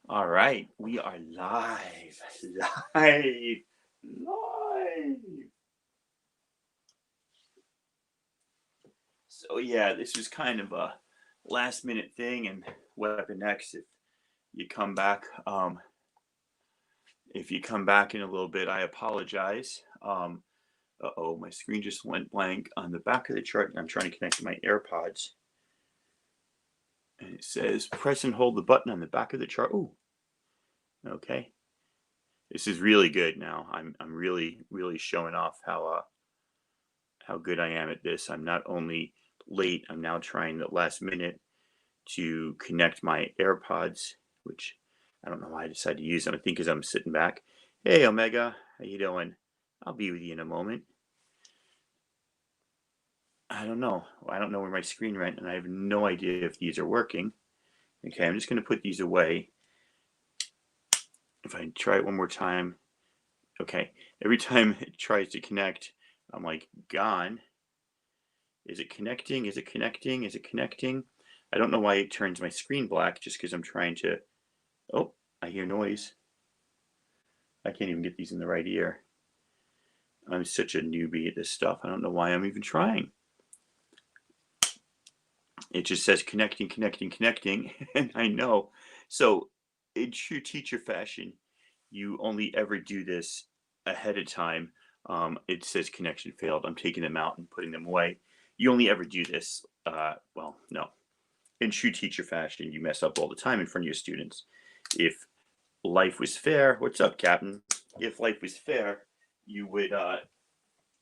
All right, we are live, live, live. So yeah, this was kind of a last minute thing, and what happened next? You come back, if you come back in a little bit, I apologize. Uh-oh, my screen just went blank on the back of the chart. I'm trying to connect to my AirPods, and it says press and hold the button on the back of the chart. Ooh, okay. This is really good now. I'm really showing off how good I am at this. I'm not only late, I'm now trying the last minute to connect my AirPods, which I don't know why I decided to use them. I think because I'm sitting back. Hey, Omega, how you doing? I'll be with you in a moment. I don't know. I don't know where my screen went, and I have no idea if these are working. Okay, I'm just going to put these away. If I try it one more time. Okay, every time it tries to connect, I'm like, gone. Is it connecting? Is it connecting? Is it connecting? I don't know why it turns my screen black just because I'm trying to. Oh, I hear noise. I can't even get these in the right ear. I'm such a newbie at this stuff. I don't know why I'm even trying. It just says connecting, connecting, connecting, and I know. So, in true teacher fashion, you only ever do this ahead of time. It says connection failed. I'm taking them out and putting them away. You only ever do this. Well, no. In true teacher fashion, you mess up all the time in front of your students. If life was fair, what's up, Captain? If life was fair, you would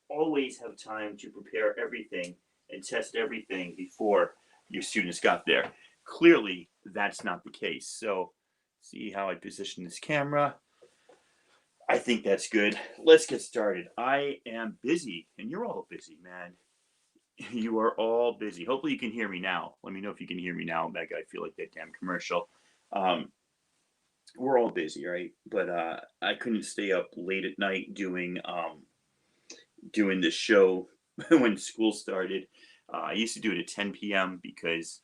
always have time to prepare everything and test everything before your students got there. Clearly, that's not the case. So, see how I position this camera? I think that's good. Let's get started. I am busy, and you're all busy, man. You are all busy. Hopefully, you can hear me now. Let me know if you can hear me now, Meg. I feel like that damn commercial. Um, we're all busy, right? But I couldn't stay up late at night doing this show when school started. I used to do it at 10 p.m. because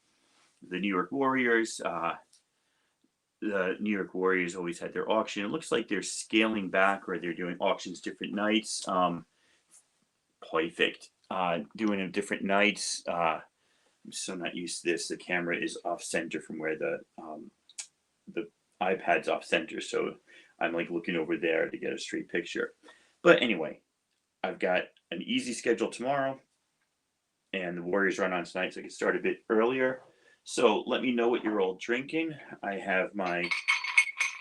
the New York Warriors, uh, the New York Warriors always had their auction. It looks like they're scaling back or they're doing auctions different nights. Perfect. Doing them different nights. I'm so not used to this. The camera is off center from where the iPad's off center, so I'm like looking over there to get a straight picture. But anyway, I've got an easy schedule tomorrow, and the Warriors run on tonight, so I can start a bit earlier. So let me know what you're all drinking. I have my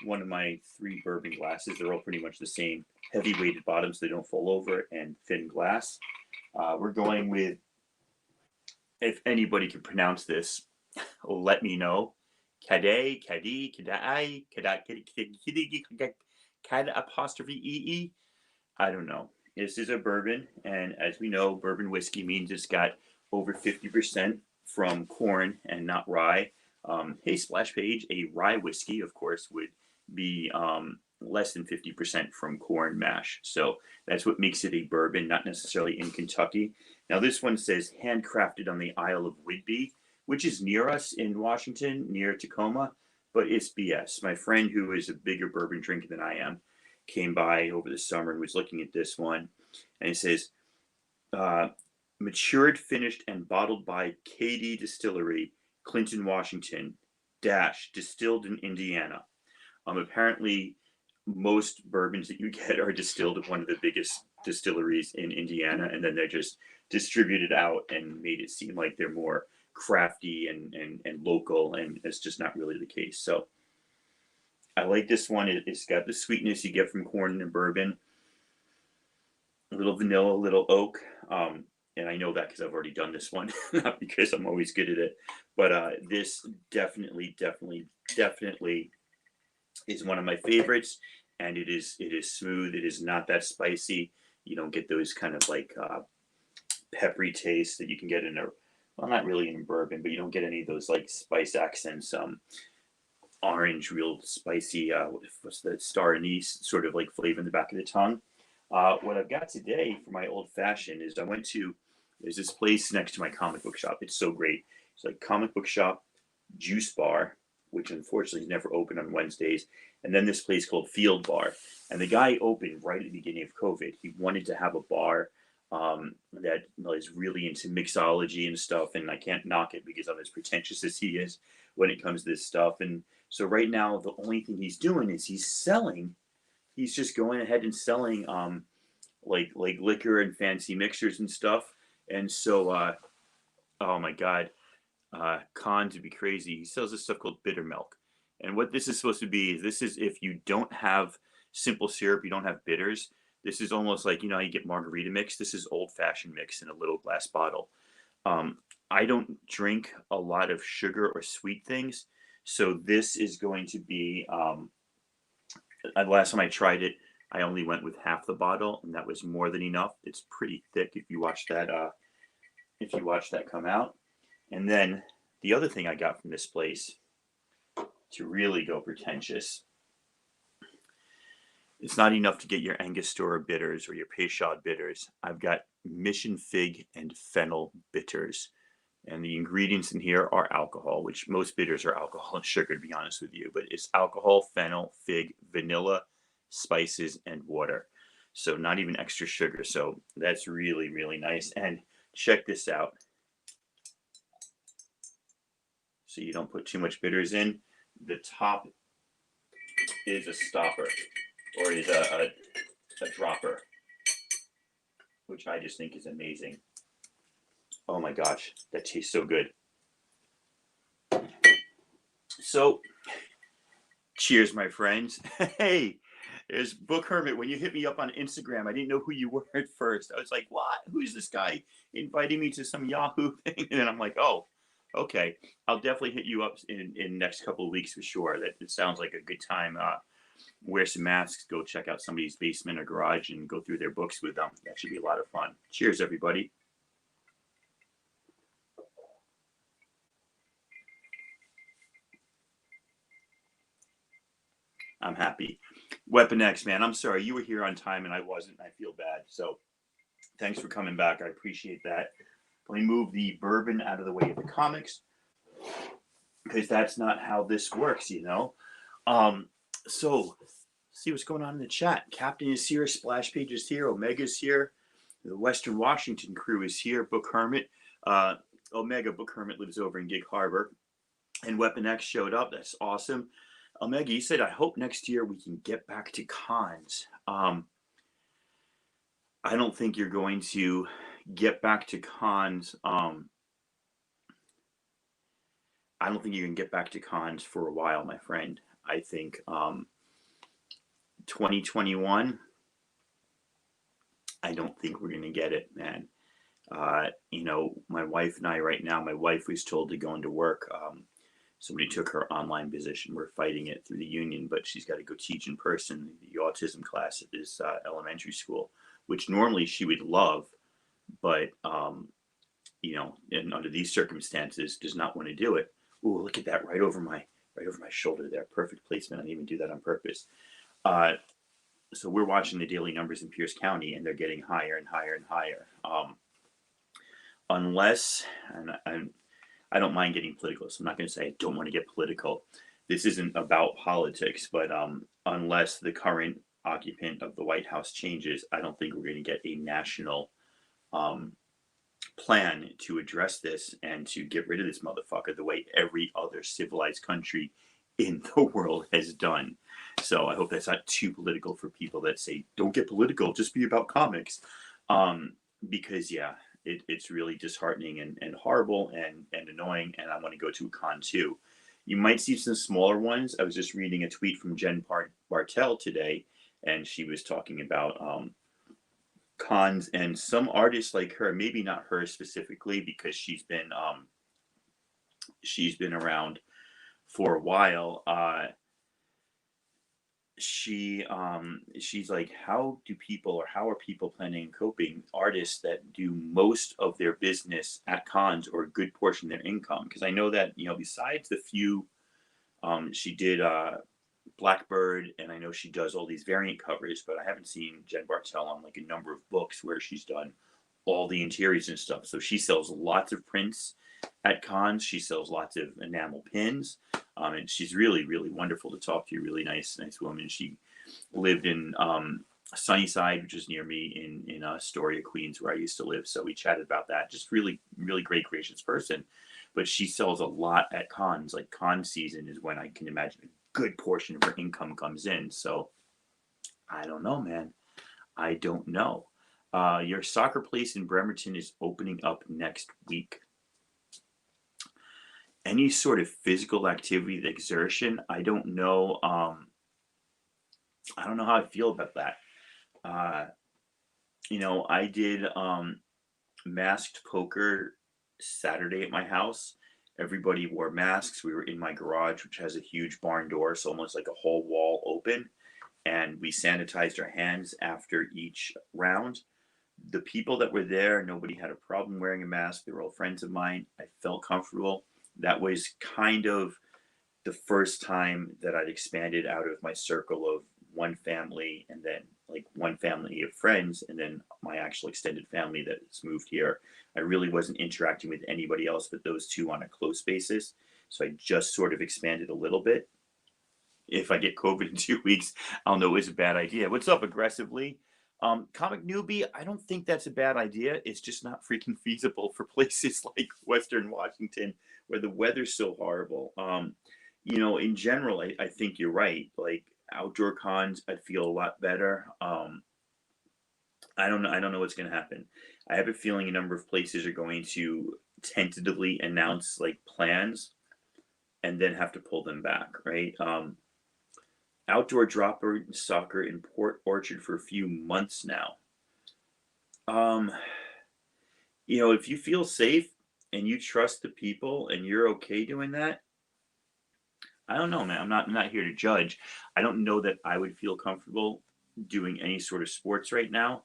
one of my three bourbon glasses. They're all pretty much the same, heavy weighted bottoms, so they don't fall over, and thin glass. We're going with, if anybody can pronounce this, let me know. Kade, Kadi, Kadai, Kad apostrophe EE. I don't know. This is a bourbon, and as we know, bourbon whiskey means it's got over 50% from corn and not rye. Hey, splash page, a rye whiskey, of course, would be less than 50% from corn mash. So that's what makes it a bourbon, not necessarily in Kentucky. Now, this one says handcrafted on the Isle of Whidbey, which is near us in Washington, near Tacoma, but it's BS. My friend, who is a bigger bourbon drinker than I am, came by over the summer and was looking at this one, and it says, uh, matured, finished, and bottled by KD Distillery, Clinton, Washington, dash, distilled in Indiana. Apparently, most bourbons that you get are distilled at one of the biggest distilleries in Indiana, and then they're just distributed out and made it seem like they're more crafty and local, and it's just not really the case. So I like this one. It's got the sweetness you get from corn and bourbon, a little vanilla, a little oak. And I know that because I've already done this one, not because I'm always good at it. But this definitely is one of my favorites, and it is smooth. It is not that spicy. You don't get those kind of like peppery tastes that you can get in a, well, not really in bourbon, but you don't get any of those like spice accents. Orange, real spicy. What's the star anise sort of like flavor in the back of the tongue. What I've got today for my old fashioned is I went to, there's this place next to my comic book shop. It's so great. It's like comic book shop, juice bar. which unfortunately is never open on Wednesdays, and then this place called Field Bar. And the guy opened right at the beginning of COVID. He wanted to have a bar that is really into mixology and stuff, and I can't knock it because I'm as pretentious as he is when it comes to this stuff. And so right now, the only thing he's doing is he's selling. He's just going ahead and selling like liquor and fancy mixers and stuff. And so, oh my God, Khan to be crazy. He sells this stuff called bitter milk. And what this is supposed to be is this is if you don't have simple syrup, you don't have bitters. This is almost like, you know, how you get margarita mix. This is old fashioned mix in a little glass bottle. Um, I don't drink a lot of sugar or sweet things. So this is going to be, last time I tried it, I only went with half the bottle, and that was more than enough. It's pretty thick if you watch that, come out. And then the other thing I got from this place to really go pretentious, it's not enough to get your Angostura bitters or your Peychaud bitters. I've got Mission Fig and Fennel bitters. And the ingredients in here are alcohol, which most bitters are alcohol and sugar, to be honest with you. But it's alcohol, fennel, fig, vanilla, spices, and water. So not even extra sugar. So that's really, really nice. And check this out. So you don't put too much bitters in. The top is a stopper, or is a dropper, which I just think is amazing. Oh my gosh, that tastes so good. So, cheers, my friends. Hey, there's Book Hermit. When you hit me up on Instagram, I didn't know who you were at first. I was like, what? Who's this guy inviting me to some Yahoo thing? And then I'm like, oh, okay. I'll definitely hit you up in next couple of weeks for sure. That it sounds like a good time. Wear some masks, go check out somebody's basement or garage and go through their books with them. That should be a lot of fun. Cheers, everybody. I'm happy. Weapon X, man, I'm sorry. You were here on time and I wasn't. I feel bad. So thanks for coming back. I appreciate that. Let me move the bourbon out of the way of the comics because that's not how this works, you know? So see what's going on in the chat. Captain is here. Splash Page is here. Omega's here. The Western Washington crew is here. Book Hermit. Omega Book Hermit lives over in Gig Harbor. And Weapon X showed up. That's awesome. Omega, you said, I hope next year we can get back to cons. I don't think you're going to get back to cons. I don't think you can get back to cons for a while, my friend. I think 2021, I don't think we're going to get it, man. You know, my wife and I right now, my wife was told to go into work. Somebody took her online position. We're fighting it through the union, but she's got to go teach in person the autism class at this elementary school, which normally she would love, but you know, and under these circumstances, does not want to do it. Ooh, look at that right over my shoulder there. Perfect placement. I didn't even do that on purpose. So we're watching the daily numbers in Pierce County, and they're getting higher and higher and higher. Unless, and I don't mind getting political, so I'm not going to say I don't want to get political. This isn't about politics, but unless the current occupant of the White House changes, I don't think we're going to get a national plan to address this and to get rid of this motherfucker the way every other civilized country in the world has done. So I hope that's not too political for people that say, don't get political, just be about comics. Because, yeah, it's really disheartening and horrible and annoying, and I want to go to a con too. You might see some smaller ones. I was just reading a tweet from Jen Bartel today, and she was talking about cons and some artists like her, maybe not her specifically because she's been around for a while. She's like, how are people planning and coping, artists that do most of their business at cons or a good portion of their income? Because I know that, you know, besides the few she did Blackbird, and I know she does all these variant covers, but I haven't seen Jen Bartel on like a number of books where she's done all the interiors and stuff. So she sells lots of prints at cons. She sells lots of enamel pins, and she's really, really wonderful to talk to. Really nice woman. She lived in Sunnyside, which is near me in Astoria, Queens, where I used to live. So we chatted about that. Just really, really great, gracious person. But she sells a lot at cons. Like con season is when I can imagine a good portion of her income comes in. So I don't know, man. I don't know. Your soccer place in Bremerton is opening up next week. Any sort of physical activity, the exertion, I don't know. I don't know how I feel about that. Uh, I did masked poker Saturday at my house. Everybody wore masks. We were in my garage, which has a huge barn door, so almost like a whole wall open. And we sanitized our hands after each round. The people that were there, nobody had a problem wearing a mask. They were all friends of mine. I felt comfortable. That was kind of the first time that I'd expanded out of my circle of one family and then like one family of friends and then my actual extended family that's moved here. I really wasn't interacting with anybody else but those two on a close basis. So I just sort of expanded a little bit. If I get COVID in 2 weeks, I'll know it's a bad idea. What's up, aggressively? Comic newbie, I don't think that's a bad idea. It's just not freaking feasible for places like Western Washington where the weather's so horrible. In general, I think you're right. Like outdoor cons, I'd feel a lot better. I don't know. I don't know what's going to happen. I have a feeling a number of places are going to tentatively announce like plans and then have to pull them back, right? Outdoor dropper soccer in Port Orchard for a few months now. Um, if you feel safe and you trust the people and you're okay doing that, I don't know, man. I'm not here to judge. I don't know that I would feel comfortable doing any sort of sports right now.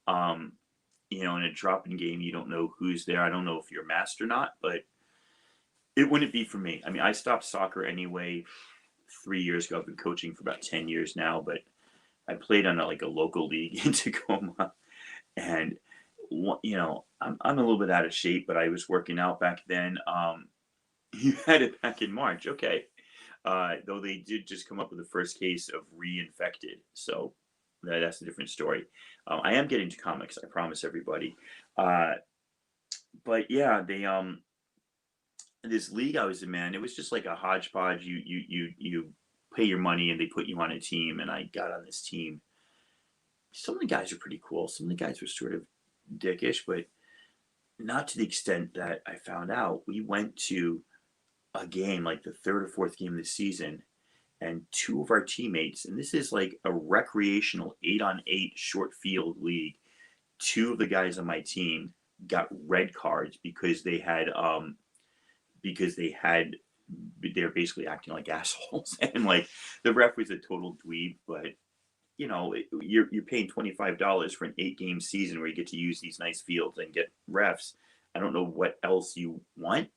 Um, in a drop-in game, you don't know who's there. I don't know if you're masked or not, but it wouldn't be for me. I mean, I stopped soccer anyway 3 years ago. I've been coaching for about 10 years now, but I played on a local league in Tacoma, and I'm a little bit out of shape, but I was working out back then. You had it back in March, okay? Though they did just come up with the first case of reinfected, so that's a different story. I am getting to comics, I promise everybody. Uh, but yeah, they this league I was in, man, it was just like a hodgepodge. You pay your money and they put you on a team, and I got on this team. Some of the guys are pretty cool. Some of the guys were sort of dickish, but not to the extent that I found out. We went to a game, like the third or fourth game of the season, and two of our teammates, and this is like a recreational 8-on-8 short field league. Two of the guys on my team got red cards because they're basically acting like assholes, and like the ref was a total dweeb. But you're paying $25 for an 8-game season where you get to use these nice fields and get refs. I don't know what else you want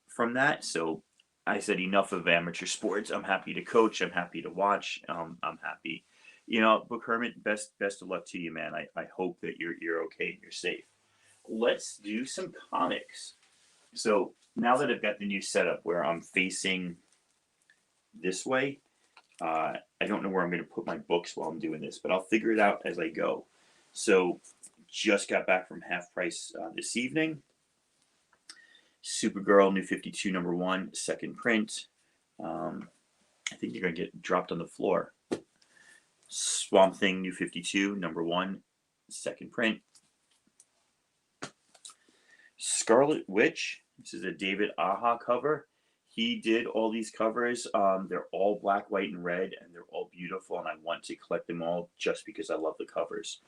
from that. So I said, enough of amateur sports. I'm happy to coach. I'm happy to watch. I'm happy. Book Hermit, best of luck to you, man. I hope that you're okay and you're safe. Let's do some comics. So now that I've got the new setup where I'm facing this way, I don't know where I'm going to put my books while I'm doing this, but I'll figure it out as I go. So just got back from Half Price this evening. Supergirl, New 52, #1, second print. I think you're going to get dropped on the floor. Swamp Thing, New 52, #1, second print. Scarlet Witch, this is a David Aja cover. He did all these covers. They're all black, white, and red, and they're all beautiful, and I want to collect them all just because I love the covers.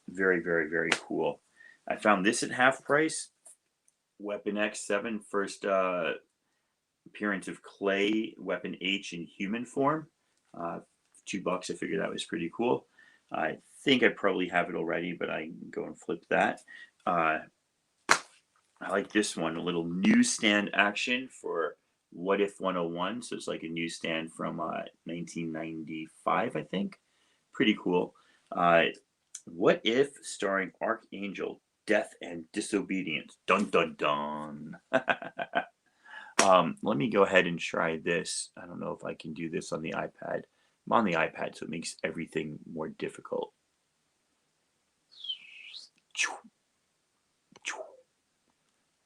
Very, very, very cool. I found this at half price. Weapon X7, first appearance of Clay, Weapon H in human form. $2. I figured that was pretty cool. I think I probably have it already, but I can go and flip that. I like this one, a little newsstand action for What If 101. So it's like a newsstand from 1995, I think. Pretty cool. What If, starring Archangel. Death and Disobedience. Dun dun dun. Let me go ahead and try this. I don't know if I can do this on the iPad. I'm on the iPad, so it makes everything more difficult.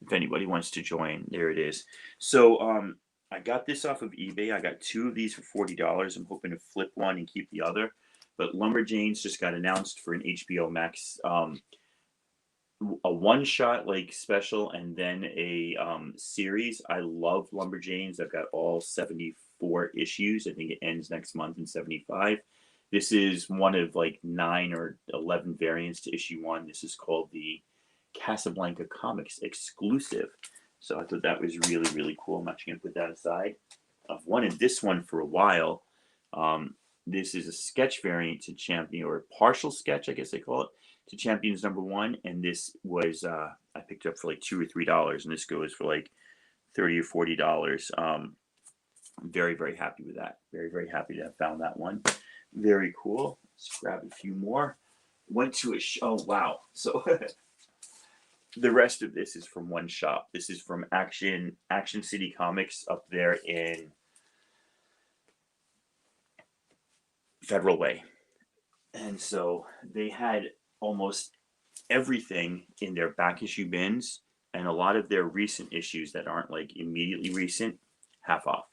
If anybody wants to join, there it is. So I got this off of eBay. I got 2 of these for $40. I'm hoping to flip one and keep the other. But Lumberjanes just got announced for an HBO Max, a one-shot like special, and then a series. I love Lumberjanes. I've got all 74 issues. I think it ends next month in 75. This is one of like 9 or 11 variants to issue 1. This is called the Casablanca Comics exclusive. So I thought that was really, really cool. I'm actually going to put that aside. I've wanted this one for a while. This is a sketch variant to Champion, or partial sketch, I guess they call it, to Champions #1. And this was, I picked it up for like $2 or $3. And this goes for like $30 or $40. I'm very, very happy with that. Very, very happy to have found that one. Very cool. Let's grab a few more. Went to a show. Oh, wow. So the rest of this is from one shop. This is from Action City Comics up there in Federal Way. And so they had almost everything in their back issue bins, and a lot of their recent issues that aren't like immediately recent, half off.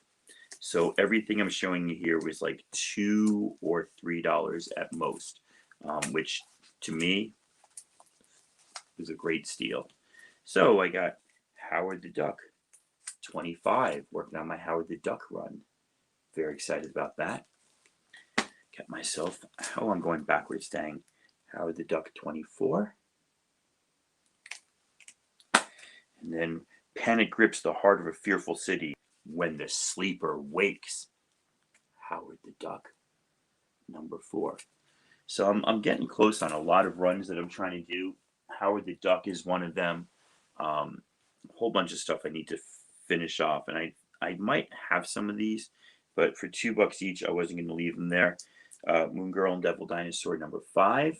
So everything I'm showing you here was like $2 or $3 at most, which to me was a great steal. So I got Howard the Duck 25, working on my Howard the Duck run. Very excited about that. Got myself, oh, I'm going backwards, dang. Howard the Duck 24. And then Panic Grips the Heart of a Fearful City when the Sleeper Wakes. Howard the Duck #4. So I'm getting close on a lot of runs that I'm trying to do. Howard the Duck is one of them. A whole bunch of stuff I need to finish off, and I might have some of these, but for $2 each, I wasn't going to leave them there. Moon Girl and Devil Dinosaur #5,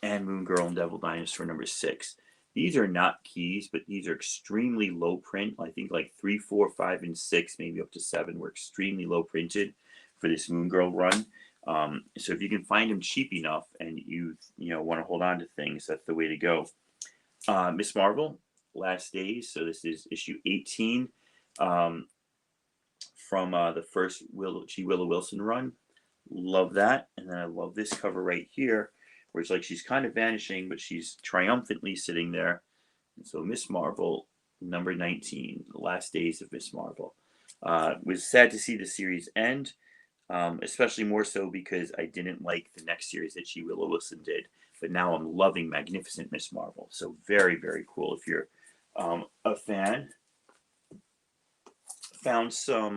and Moon Girl and Devil Dinosaur #6. These are not keys, but these are extremely low print. I think like 3, 4, 5, and 6, maybe up to 7, were extremely low printed for this Moon Girl run. So if you can find them cheap enough and you want to hold on to things, that's the way to go. Miss Marvel, Last Days. So this is issue 18 from the first G. Willow Wilson run. Love that. And then I love this cover right here, where it's like she's kind of vanishing, but she's triumphantly sitting there. And so Miss Marvel, #19, The Last Days of Miss Marvel. Was sad to see the series end. Especially more so because I didn't like the next series that G. Willow Wilson did. But now I'm loving Magnificent Miss Marvel. So very, very cool. If you're a fan, found some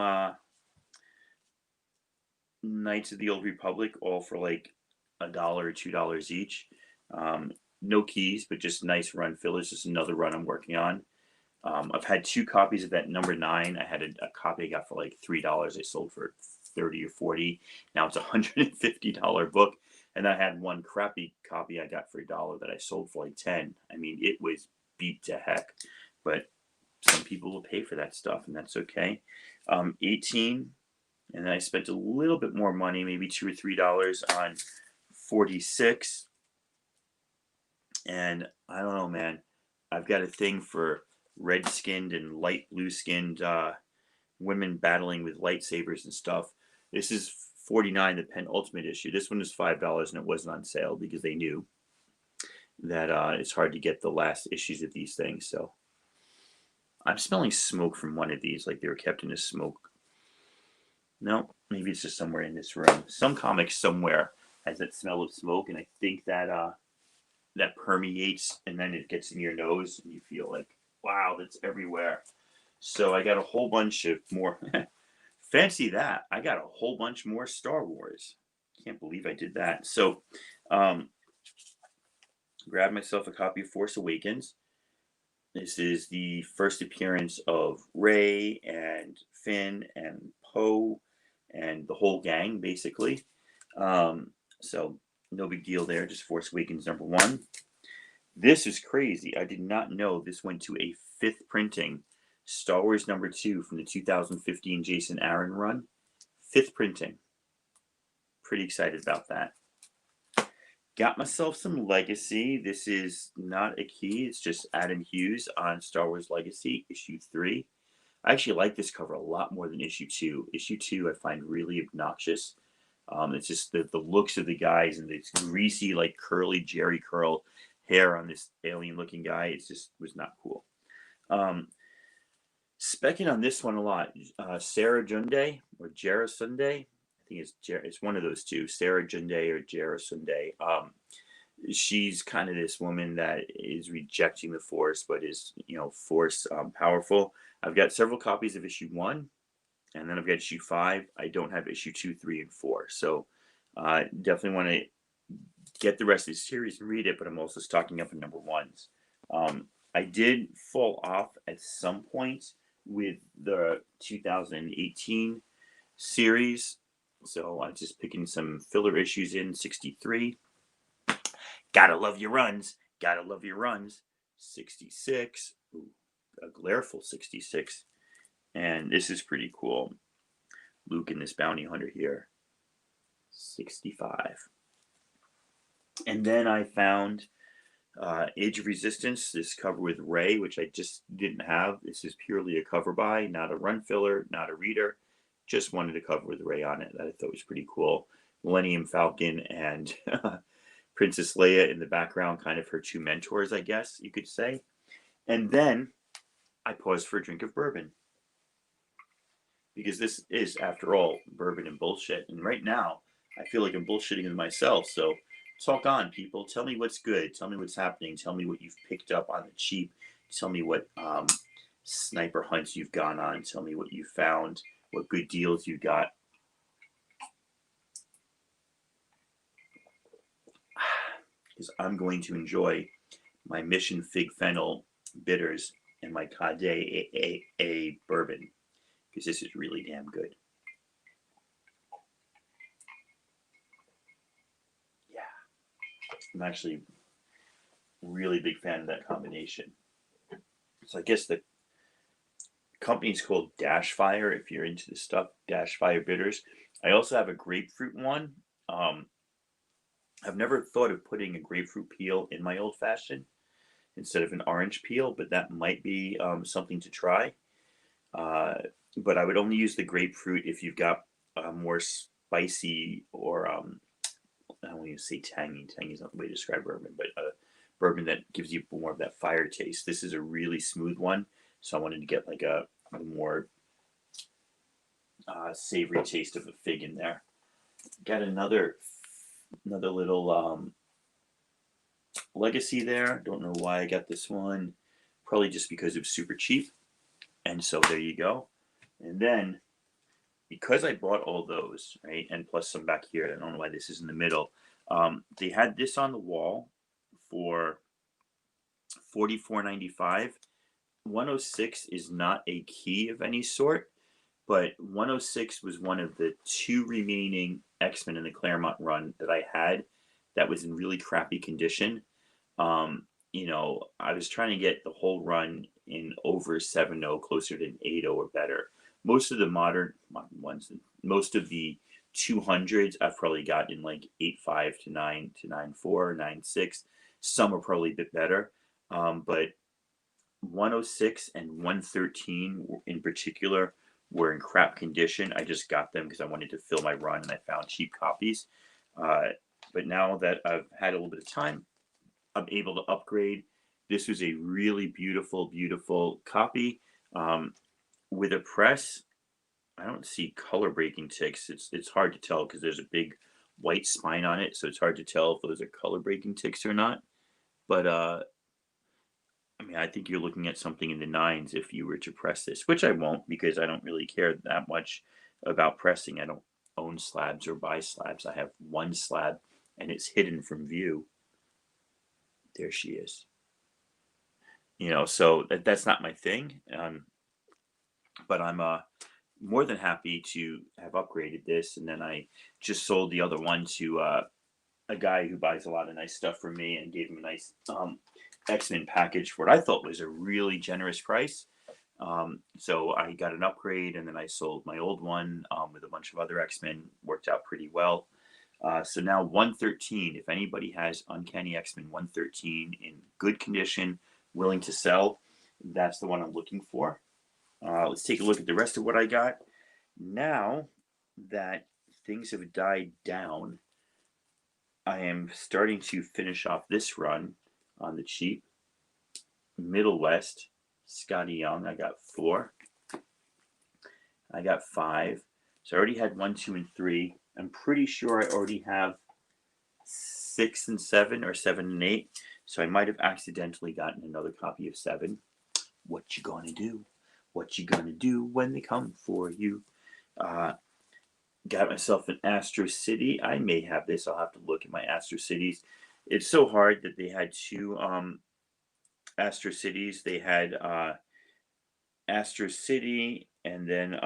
Knights of the Old Republic, all for like $1 or $2 each. No keys, but just nice run fillers. Just another run I'm working on. I've had 2 copies of that #9. I had a copy I got for like $3. I sold for 30 or 40. Now it's a $150 book. And I had one crappy copy I got for $1 that I sold for like 10. I mean, it was beat to heck. But some people will pay for that stuff, and that's okay. 18. And then I spent a little bit more money, maybe $2 or $3 on 46. And I don't know, man. I've got a thing for red-skinned and light blue-skinned women battling with lightsabers and stuff. This is 49, the penultimate issue. This one is $5, and it wasn't on sale because they knew that it's hard to get the last issues of these things. So I'm smelling smoke from one of these, like they were kept in a smoke. No, maybe it's just somewhere in this room. Some comic somewhere has that smell of smoke, and I think that that permeates, and then it gets in your nose, and you feel like, wow, that's everywhere. So I got a whole bunch of more. Fancy that. I got a whole bunch more Star Wars. Can't believe I did that. So grabbed myself a copy of Force Awakens. This is the first appearance of Rey and Finn and Poe and the whole gang, basically. So No big deal there. Just Force Awakens #1. This is crazy. I did not know this went to a 5th printing. Star Wars #2 from the 2015 Jason Aaron run. 5th printing. Pretty excited about that. Got myself some Legacy. This is not a key. It's just Adam Hughes on Star Wars Legacy, issue 3. I actually like this cover a lot more than issue 2. Issue 2 I find really obnoxious. It's just the looks of the guys and this greasy, like curly Jerry curl hair on this alien looking guy. It just was not cool. Specking on this one a lot. Sarah Junday or Jara Sunday. I think it's one of those two, Sarah Junday or Jara Sunday. She's kind of this woman that is rejecting the Force, but is Force powerful. I've got several copies of issue 1, and then I've got issue 5. I don't have issue 2, 3, and 4. So definitely want to get the rest of the series and read it, but I'm also stocking up on #1s. I did fall off at some point with the 2018 series, so I'm just picking some filler issues in 63. Gotta love your runs. Gotta love your runs. 66. Ooh, a Glareful 66. And this is pretty cool. Luke and this bounty hunter here. 65. And then I found Age of Resistance, this cover with Rey, which I just didn't have. This is purely a cover buy, not a run filler, not a reader. Just wanted a cover with Rey on it that I thought was pretty cool. Millennium Falcon and Princess Leia in the background, kind of her two mentors, I guess you could say. And then I paused for a drink of bourbon. Because this is, after all, bourbon and bullshit. And right now, I feel like I'm bullshitting with myself. So talk on, people. Tell me what's good. Tell me what's happening. Tell me what you've picked up on the cheap. Tell me what sniper hunts you've gone on. Tell me what you found, what good deals you got. Because I'm going to enjoy my Mission Fig Fennel bitters and my Cade A bourbon. Because this is really damn good. Yeah. I'm actually really big fan of that combination. So I guess the company's called Dash Fire, if you're into the stuff, Dash Fire Bitters. I also have a grapefruit one. I've never thought of putting a grapefruit peel in my old fashioned instead of an orange peel, but that might be something to try. But I would only use the grapefruit if you've got more spicy or I don't want to say tangy. Tangy is not the way to describe bourbon, but bourbon that gives you more of that fire taste. This is a really smooth one, so I wanted to get like a more savory taste of a fig in there. Got another little legacy there. Don't know why I got this one. Probably just because it was super cheap. And so there you go. And then, because I bought all those, right, and plus some back here, I don't know why this is in the middle, they had this on the wall for $44.95. 106 is not a key of any sort, but 106 was one of the 2 remaining X-Men in the Claremont run that I had that was in really crappy condition. I was trying to get the whole run in over 7.0, closer to an 8.0 or better. Most of the modern ones, most of the 200s, I've probably got in like 8.5 to 9 to 9.4, 9.6. Some are probably a bit better, but 106 and 113 in particular were in crap condition. I just got them because I wanted to fill my run, and I found cheap copies. But now that I've had a little bit of time, I'm able to upgrade. This was a really beautiful, beautiful copy. With a press, I don't see color breaking ticks. It's hard to tell because there's a big white spine on it, so it's hard to tell if those are color breaking ticks or not. But I think you're looking at something in the 9s if you were to press this, which I won't because I don't really care that much about pressing. I don't own slabs or buy slabs. I have one slab, and it's hidden from view. There she is. So that's not my thing. But I'm more than happy to have upgraded this, and then I just sold the other one to a guy who buys a lot of nice stuff from me and gave him a nice X-Men package for what I thought was a really generous price. So I got an upgrade, and then I sold my old one with a bunch of other X-Men. Worked out pretty well. So now 113. If anybody has Uncanny X-Men 113 in good condition, willing to sell, that's the one I'm looking for. Let's take a look at the rest of what I got. Now that things have died down, I am starting to finish off this run on the cheap. Middle West, Scotty Young, I got 4. I got 5. So I already had 1, 2, and 3. I'm pretty sure I already have 6 and 7, or 7 and 8. So I might have accidentally gotten another copy of 7. What you gonna do? What you gonna do when they come for you? Got myself an Astro City. I may have this. I'll have to look at my Astro Cities. It's so hard that they had 2 Astro Cities. They had Astro City, and then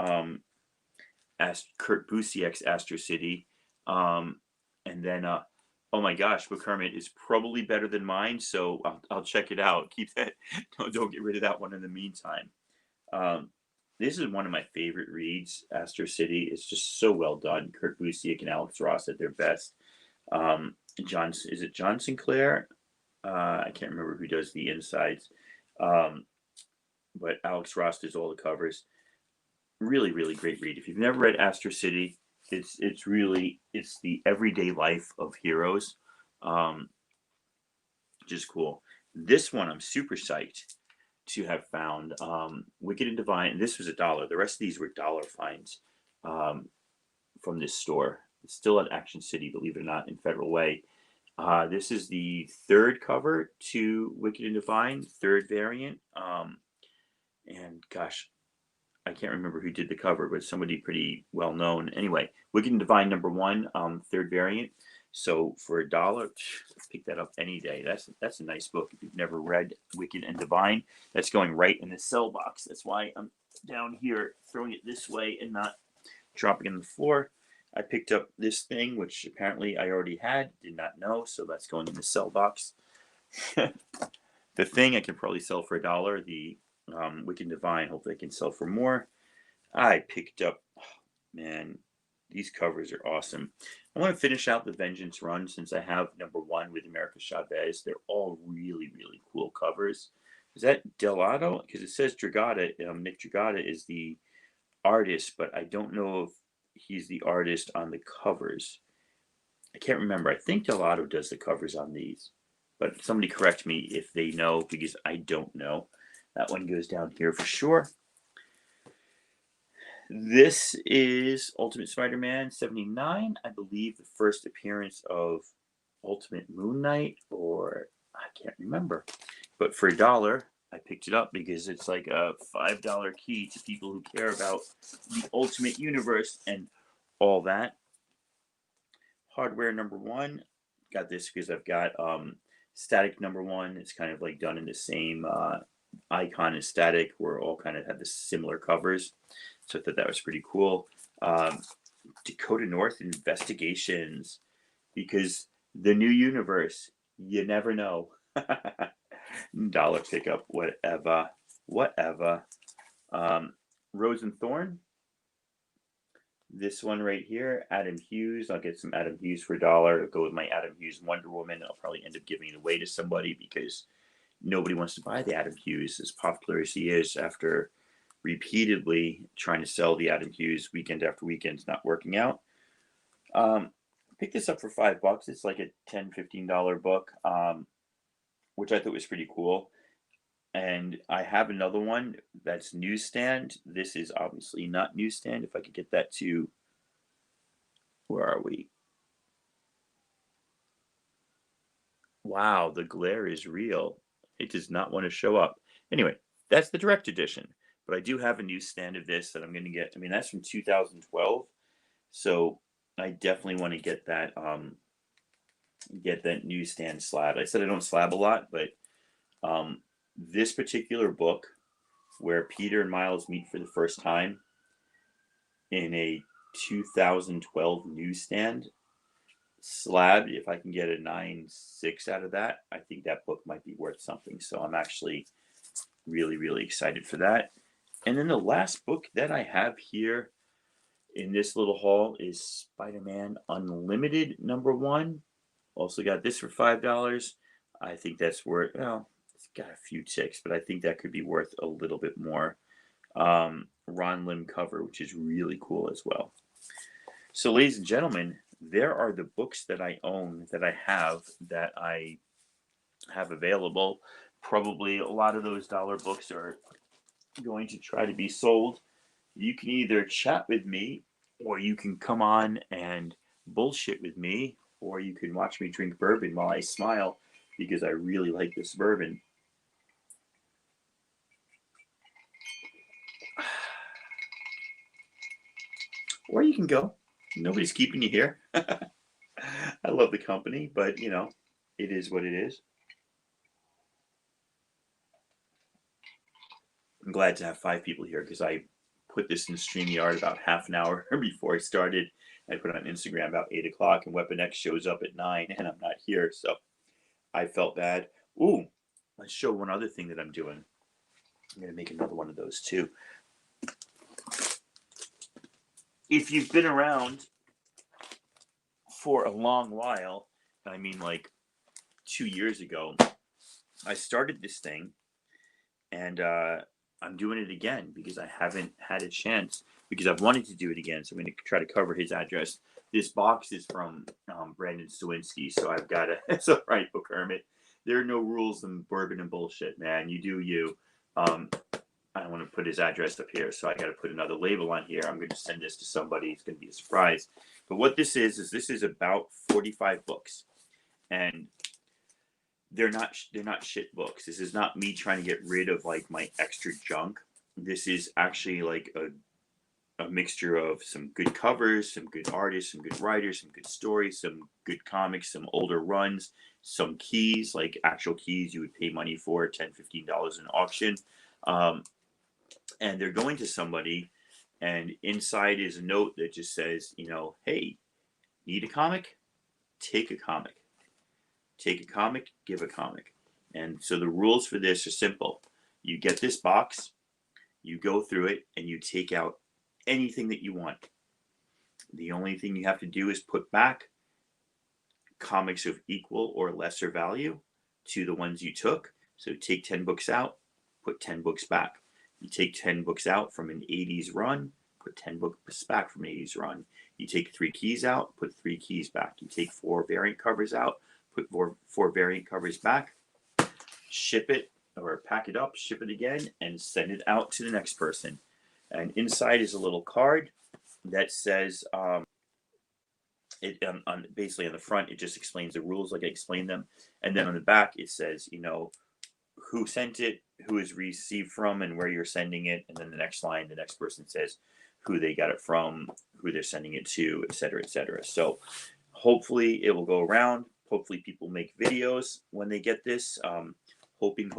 Kurt Busiek's Astro City, and then oh my gosh, McCormick is probably better than mine, so I'll check it out. Keep that. Don't get rid of that one in the meantime. This is one of my favorite reads, Astro City. It's just so well done. Kurt Busiek and Alex Ross at their best. Is it John Sinclair? I can't remember who does the insides, but Alex Ross does all the covers. Really, really great read. If you've never read Astro City, it's the everyday life of heroes. Just cool. This one I'm super psyched to have found. Wicked and Divine. This was $1. The rest of these were dollar finds from this store. It's still at Action City, believe it or not, in Federal Way. This is the 3rd cover to Wicked and Divine, 3rd variant. And gosh, I can't remember who did the cover, but somebody pretty well known. Anyway, Wicked and Divine #1, 3rd variant. So for $1, pick that up any day. That's a nice book. If you've never read Wicked and Divine, that's going right in the sell box. That's why I'm down here throwing it this way and not dropping it on the floor. I picked up this thing, which apparently I already had, did not know, so that's going in the sell box. The thing I can probably sell for $1. The Wicked and Divine, hopefully I can sell for more. I picked up, man, these covers are awesome. I want to finish out the Vengeance run since I have #1 with America Chavez. They're all really, really cool covers. Is that Delato? Because it says Dragata. Nick Dragata is the artist, but I don't know if he's the artist on the covers. I can't remember. I think Delato does the covers on these, but somebody correct me if they know, because I don't know. That one goes down here for sure. This is Ultimate Spider-Man 79, I believe the first appearance of Ultimate Moon Knight, or I can't remember. But for $1, I picked it up because it's like a $5 key to people who care about the Ultimate Universe and all that. Hardware #1, got this because I've got Static #1. It's kind of like done in the same icon as Static. We're all kind of have the similar covers. So I thought that was pretty cool. Dakota North Investigations, because the new universe, you never know. $1 pickup, whatever. Rose and Thorn. This one right here, Adam Hughes. I'll get some Adam Hughes for $1. I'll go with my Adam Hughes Wonder Woman. I'll probably end up giving it away to somebody because nobody wants to buy the Adam Hughes, as popular as he is, after repeatedly trying to sell the Adam Hughes weekend after weekend. It's not working out. Picked this up for $5. It's like a $10, $15 book, which I thought was pretty cool. And I have another one that's newsstand. This is obviously not newsstand. If I could get that to, where are we? Wow, the glare is real. It does not want to show up. Anyway, that's the direct edition. But I do have a newsstand of this that I'm going to get. I mean, that's from 2012. So I definitely want to get that newsstand slab. I said I don't slab a lot, but this particular book, where Peter and Miles meet for the first time in a 2012 newsstand, slab. If I can get a 9.6 out of that, I think that book might be worth something. So I'm actually really, really excited for that. And then the last book that I have here in this little haul is Spider-Man Unlimited #1. Also got this for $5. I think that's worth, well, it's got a few ticks, but I think that could be worth a little bit more. Ron Lim cover, which is really cool as well. So, ladies and gentlemen, there are the books that I own, that I have available. Probably a lot of those dollar books are going to try to be sold. You can either chat with me, or you can come on and bullshit with me, or you can watch me drink bourbon while I smile because I really like this bourbon. Or you can go. Nobody's keeping you here. I love the company, but it is what it is. I'm glad to have 5 people here because I put this in StreamYard about half an hour before I started. I put it on Instagram about 8 o'clock, and Weapon X shows up at 9, and I'm not here, so I felt bad. Ooh, let's show one other thing that I'm doing. I'm going to make another one of those too. If you've been around for a long while, I mean like 2 years ago, I started this thing, and I'm doing it again because I haven't had a chance, because I've wanted to do it again. So I'm going to try to cover his address. This box is from Brandon Stawinski, so I've got to. It's all right, Book Hermit. There are no rules in bourbon and bullshit, man. You do you. I want to put his address up here, so I got to put another label on here. I'm going to send this to somebody. It's going to be a surprise. But what this is this is about 45 books, and they're not shit books. This is not me trying to get rid of like my extra junk. This is actually like a mixture of some good covers, some good artists, some good writers, some good stories, some good comics, some older runs, some keys, like actual keys you would pay money for, $10-15 in auction. And they're going to somebody, and inside is a note that just says, hey, need a comic? Take a comic. Take a comic, give a comic. And so the rules for this are simple. You get this box, you go through it, and you take out anything that you want. The only thing you have to do is put back comics of equal or lesser value to the ones you took. So take 10 books out, put 10 books back. You take 10 books out from an 80s run, put 10 books back from an 80s run. You take 3 keys out, put 3 keys back. You take 4 variant covers out, put 4 variant covers back, ship it or pack it up, ship it again, and send it out to the next person. And inside is a little card that says, basically on the front, it just explains the rules like I explained them. And then on the back, it says, who sent it, who is received from, and where you're sending it. And then the next line, the next person says who they got it from, who they're sending it to, et cetera, et cetera. So hopefully it will go around. Hopefully people make videos when they get this. Hoping.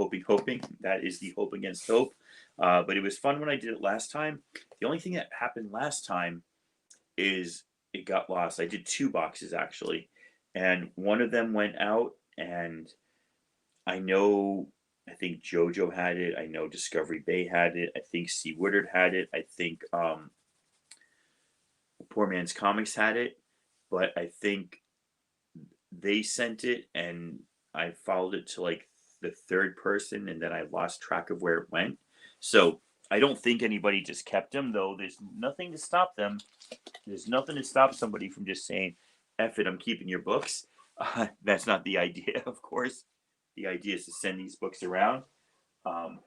That is the hope against hope. But it was fun when I did it last time. The only thing that happened last time is it got lost. I did 2 boxes actually, and one of them went out, and I think JoJo had it. I know Discovery Bay had it. I think C. Woodard had it. I think Poor Man's Comics had it. But I think they sent it, and I followed it to like the 3rd person, and then I lost track of where it went. So I don't think anybody just kept them, though. There's nothing to stop them. There's nothing to stop somebody from just saying, F it, I'm keeping your books. That's not the idea, of course. The idea is to send these books around. The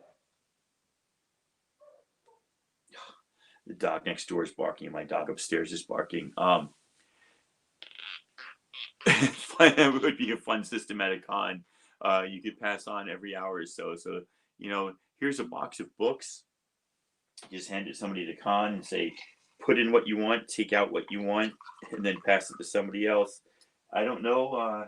dog next door is barking, and my dog upstairs is barking. It would be a fun systematic con. You could pass on every hour or so. So, here's a box of books. Just hand it to somebody at a con and say, put in what you want, take out what you want, and then pass it to somebody else. I don't know.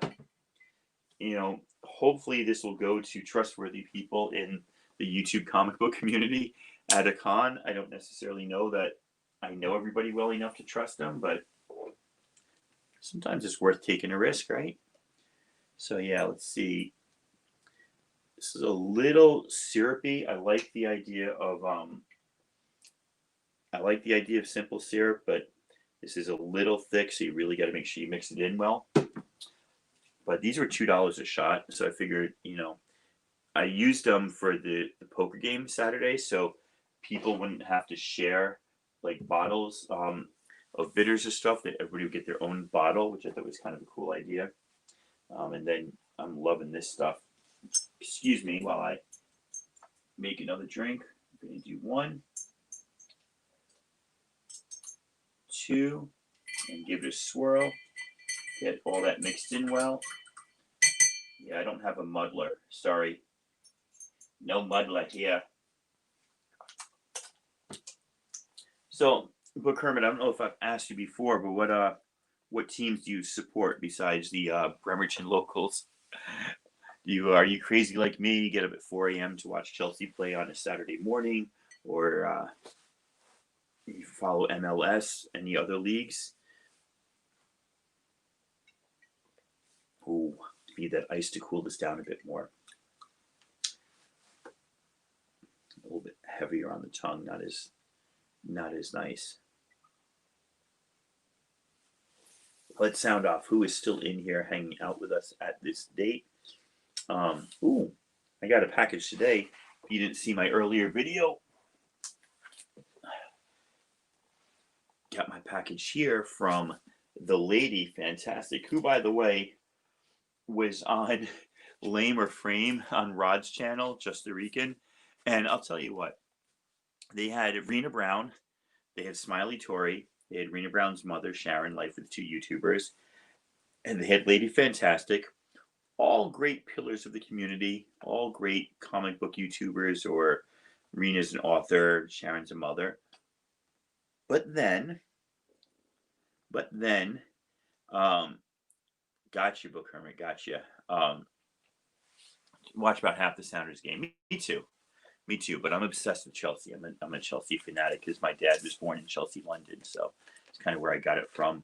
Hopefully this will go to trustworthy people in the YouTube comic book community at a con. I don't necessarily know that I know everybody well enough to trust them, but sometimes it's worth taking a risk, right? So yeah, let's see. This is a little syrupy. I like the idea of simple syrup, but this is a little thick, so you really got to make sure you mix it in well. But these were $2 a shot, so I figured, I used them for the poker game Saturday, so people wouldn't have to share like bottles of bitters or stuff. That everybody would get their own bottle, which I thought was kind of a cool idea. And then I'm loving this stuff. Excuse me while I make another drink. I'm gonna do 1, 2, and give it a swirl. Get all that mixed in well. Yeah, I don't have a muddler. Sorry. No muddler here. So, but Kermit, I don't know if I've asked you before, but what teams do you support besides the Bremerton locals? Are you crazy like me? You get up at 4 a.m. to watch Chelsea play on a Saturday morning, or you follow MLS, any other leagues? Ooh, need that ice to cool this down a bit more. A little bit heavier on the tongue, not as nice. Let's sound off. Who is still in here hanging out with us at this date? Ooh, I got a package today. If you didn't see my earlier video, got my package here from the lady Fantastic, who, by the way, was on Lame or Frame on Rod's channel, Just the Rican. And I'll tell you what, they had Rena Brown, they had Smiley Tori, they had Rena Brown's mother, Sharon, Life with 2 YouTubers, and they had Lady Fantastic, all great pillars of the community, all great comic book YouTubers, or Rena's an author, Sharon's a mother. But then, gotcha, Book Hermit, gotcha. Watch about half the Sounders game. Me too. But I'm obsessed with Chelsea. I'm a Chelsea fanatic because my dad was born in Chelsea, London, so it's kind of where I got it from.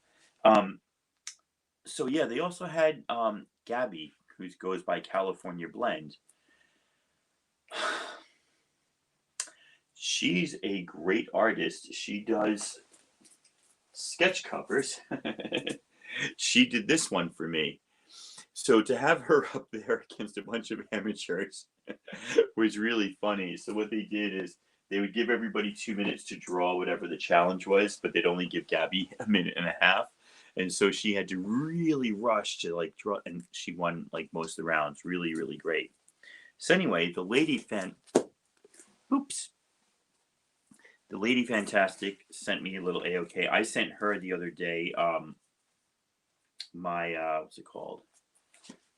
So yeah, they also had Gabby, who goes by California Blend. She's a great artist. She does sketch covers. She did this one for me. So to have her up there against a bunch of amateurs was really funny. So what they did is they would give everybody 2 minutes to draw whatever the challenge was, but they'd only give Gabby a minute and a half. And so she had to really rush to like draw, and she won like most of the rounds. Really, really great. So anyway, the lady Fantastic sent me a little AOK. I sent her the other day my what's it called?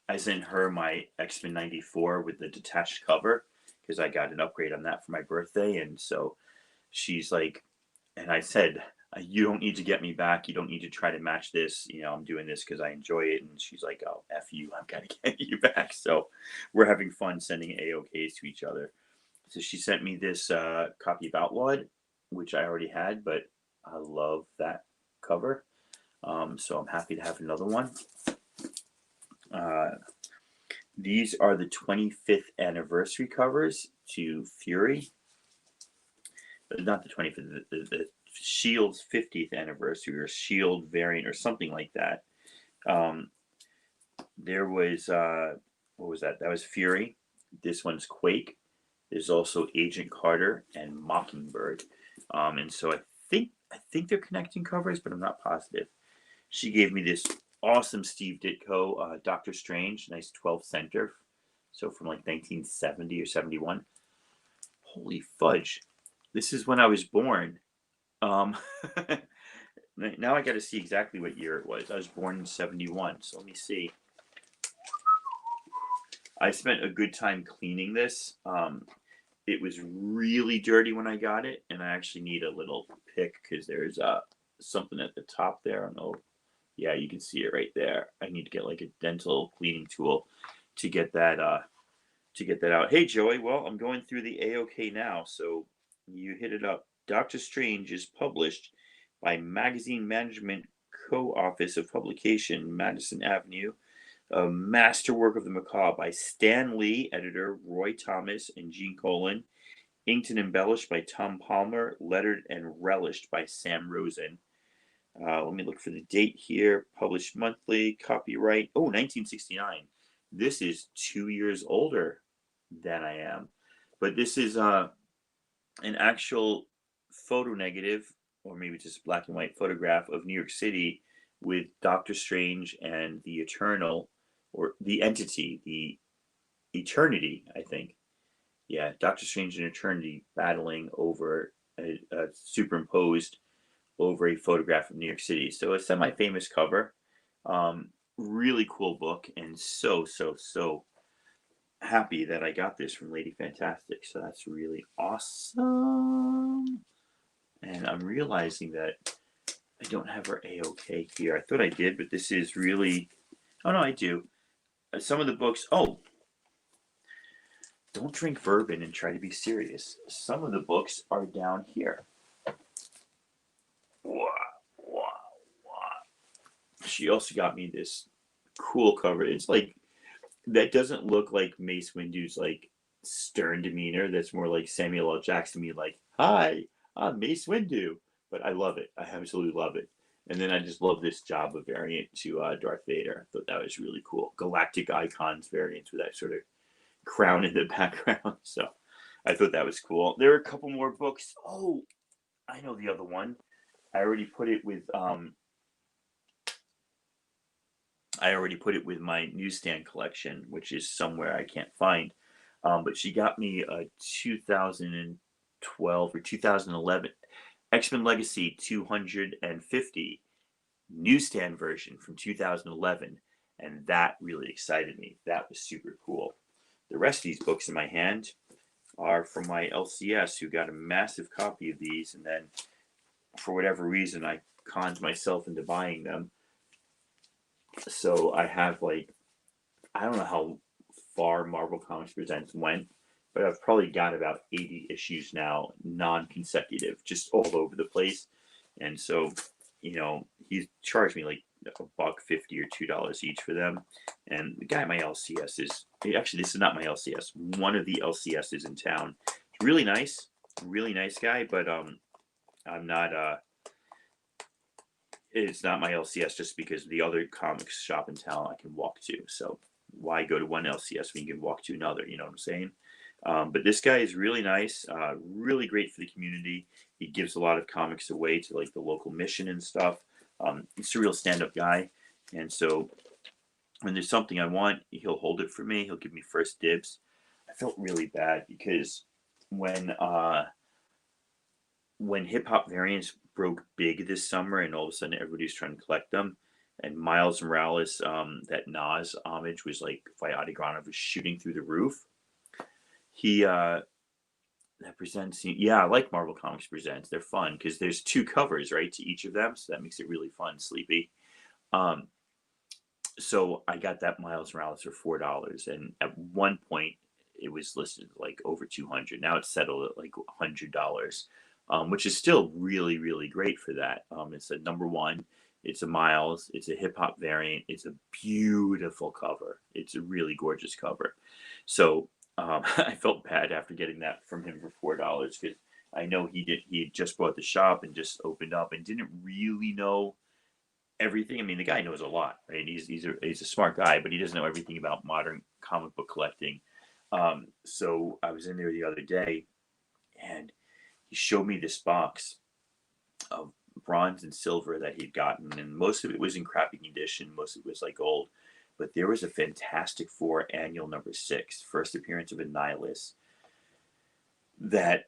I sent her my X-Men 94 with the detached cover because I got an upgrade on that for my birthday. And so she's like, and I said, you don't need to get me back. You don't need to try to match this. I'm doing this because I enjoy it. And she's like, oh, F you. I've got to get you back. So we're having fun sending AOKs to each other. So she sent me this copy of Outlawed, which I already had, but I love that cover. So I'm happy to have another one. These are the 25th anniversary covers to Fury. Not the 25th, the Shield's 50th anniversary, or Shield variant, or something like that. There was, what was that? That was Fury. This one's Quake. There's also Agent Carter and Mockingbird. And so I think they're connecting covers, but I'm not positive. She gave me this awesome Steve Ditko Doctor Strange, nice 12 center. So from like 1970 or 71. Holy fudge. This is when I was born. Now I got to see exactly what year it was. I was born in 71. So let me see. I spent a good time cleaning this. It was really dirty when I got it, and I actually need a little pick because there's something at the top there. I don't know. Yeah, you can see it right there. I need to get like a dental cleaning tool to get that out. Hey Joey, well, I'm going through the AOK now, so you hit it up. Doctor Strange is published by Magazine Management Co-Office of Publication, Madison Avenue. A Masterwork of the Macabre by Stan Lee, editor Roy Thomas and Gene Colan. Inked and embellished by Tom Palmer, lettered and relished by Sam Rosen. Let me look for the date here. Published monthly, copyright. Oh, 1969. This is 2 years older than I am. But this is an actual photo negative, or maybe just a black and white photograph of New York City with Doctor Strange and the Eternal, or the Entity, the Eternity, I think. Yeah, Doctor Strange and Eternity battling over a superimposed over a photograph of New York City. So a semi-famous cover. Really cool book, and so happy that I got this from Lady Fantastic. So that's really awesome. And I'm realizing that I don't have her AOK here. I thought I did, but this is really... Oh, no, I do. Some of the books... Oh, don't drink bourbon and try to be serious. Some of the books are down here. Wow. She also got me this cool cover. It's like, that doesn't look like Mace Windu's like stern demeanor. That's more like Samuel L. Jackson me like, hi, I'm Mace Windu. But I love it. I absolutely love it. And then I just love this Jabba variant to Darth Vader. I thought that was really cool. Galactic Icons variants with that sort of crown in the background. So I thought that was cool. There are a couple more books. Oh, I know the other one. I already put it with my newsstand collection, which is somewhere I can't find. But she got me a 2012 or 2011 X-Men Legacy 250 newsstand version from 2011, and that really excited me. That was super cool. The rest of these books in my hand are from my LCS, who got a massive copy of these, and then for whatever reason I conned myself into buying them. So I have, like, I don't know how far Marvel Comics Presents went, but I've probably got about 80 issues now, non-consecutive, just all over the place. And so, he charged me like $1.50 or $2 each for them. And the guy at my LCS is actually, this is not my LCS. One of the LCSs in town. Really nice guy, but I'm not. It's not my LCS just because the other comics shop in town I can walk to. So why go to one LCS when you can walk to another? You know what I'm saying? But this guy is really nice, really great for the community. He gives a lot of comics away to like the local mission and stuff. He's a real stand-up guy, and so when there's something I want, he'll hold it for me. He'll give me first dibs. I felt really bad because when hip hop variants broke big this summer, and all of a sudden everybody's trying to collect them, and Miles Morales, that Nas homage was like Viagra was shooting through the roof. He that presents, yeah, I like Marvel Comics Presents. They're fun because there's 2 covers, right, to each of them, so that makes it really fun, sleepy. So I got that Miles Morales for $4, and at one point it was listed like over 200. Now it's settled at like $100, which is still really, really great for that. It's a number 1. It's a Miles. It's a hip hop variant. It's a beautiful cover. It's a really gorgeous cover. So I felt bad after getting that from him for $4 because I know he had just bought the shop and just opened up and didn't really know everything. I mean, the guy knows a lot, right? He's a smart guy, but he doesn't know everything about modern comic book collecting. So I was in there the other day, and he showed me this box of bronze and silver that he'd gotten, and most of it was in crappy condition. Most of it was like old. But there was a Fantastic Four annual number 6, first appearance of Annihilus, that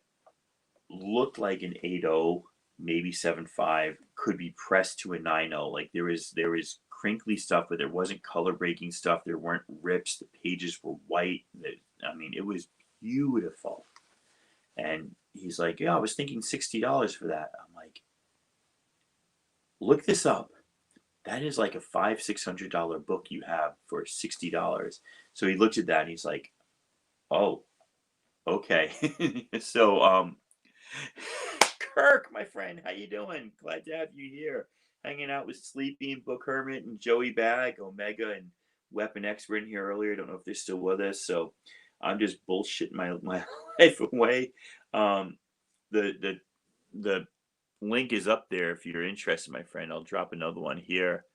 looked like an 8.0, maybe 7.5, could be pressed to a 9.0. Like there was crinkly stuff, but there wasn't color breaking stuff. There weren't rips. The pages were white. I mean, it was beautiful. And he's like, yeah, I was thinking $60 for that. I'm like, look this up. That is like a $500-600 book you have for $60. So he looked at that and he's like, oh, okay. So Kirk, my friend, how you doing? Glad to have you here. Hanging out with Sleepy and Book Hermit and Joey Bag, Omega and Weapon X were in here earlier. I don't know if they're still with us, so I'm just bullshitting my life away. Um, the the link is up there if you're interested, my friend. I'll drop another one here.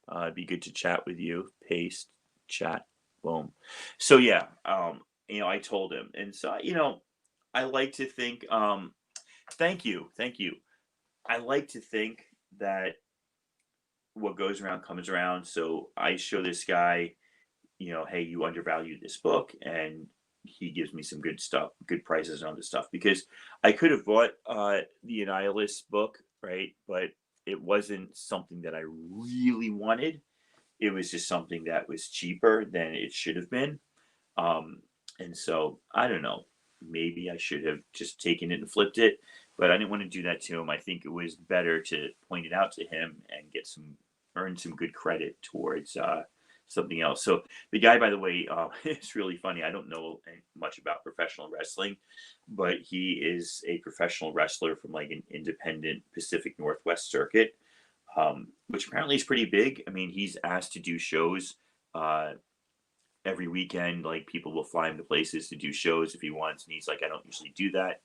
It'd be good to chat with you. Paste, chat, boom. So yeah, I told him, and so I like to think. Thank you, thank you. I like to think that what goes around comes around. So I show this guy, hey, you undervalued this book, and he gives me some good stuff, good prices on the stuff because I could have bought the Annihilus book, right? But it wasn't something that I really wanted. It was just something that was cheaper than it should have been. Um, and so I don't know. Maybe I should have just taken it and flipped it, but I didn't want to do that to him. I think it was better to point it out to him and earn some good credit towards something else. So the guy, by the way, it's really funny. I don't know much about professional wrestling, but he is a professional wrestler from like an independent Pacific Northwest circuit, which apparently is pretty big. I mean, he's asked to do shows. Every weekend, like people will fly him to places to do shows if he wants, and he's like, I don't usually do that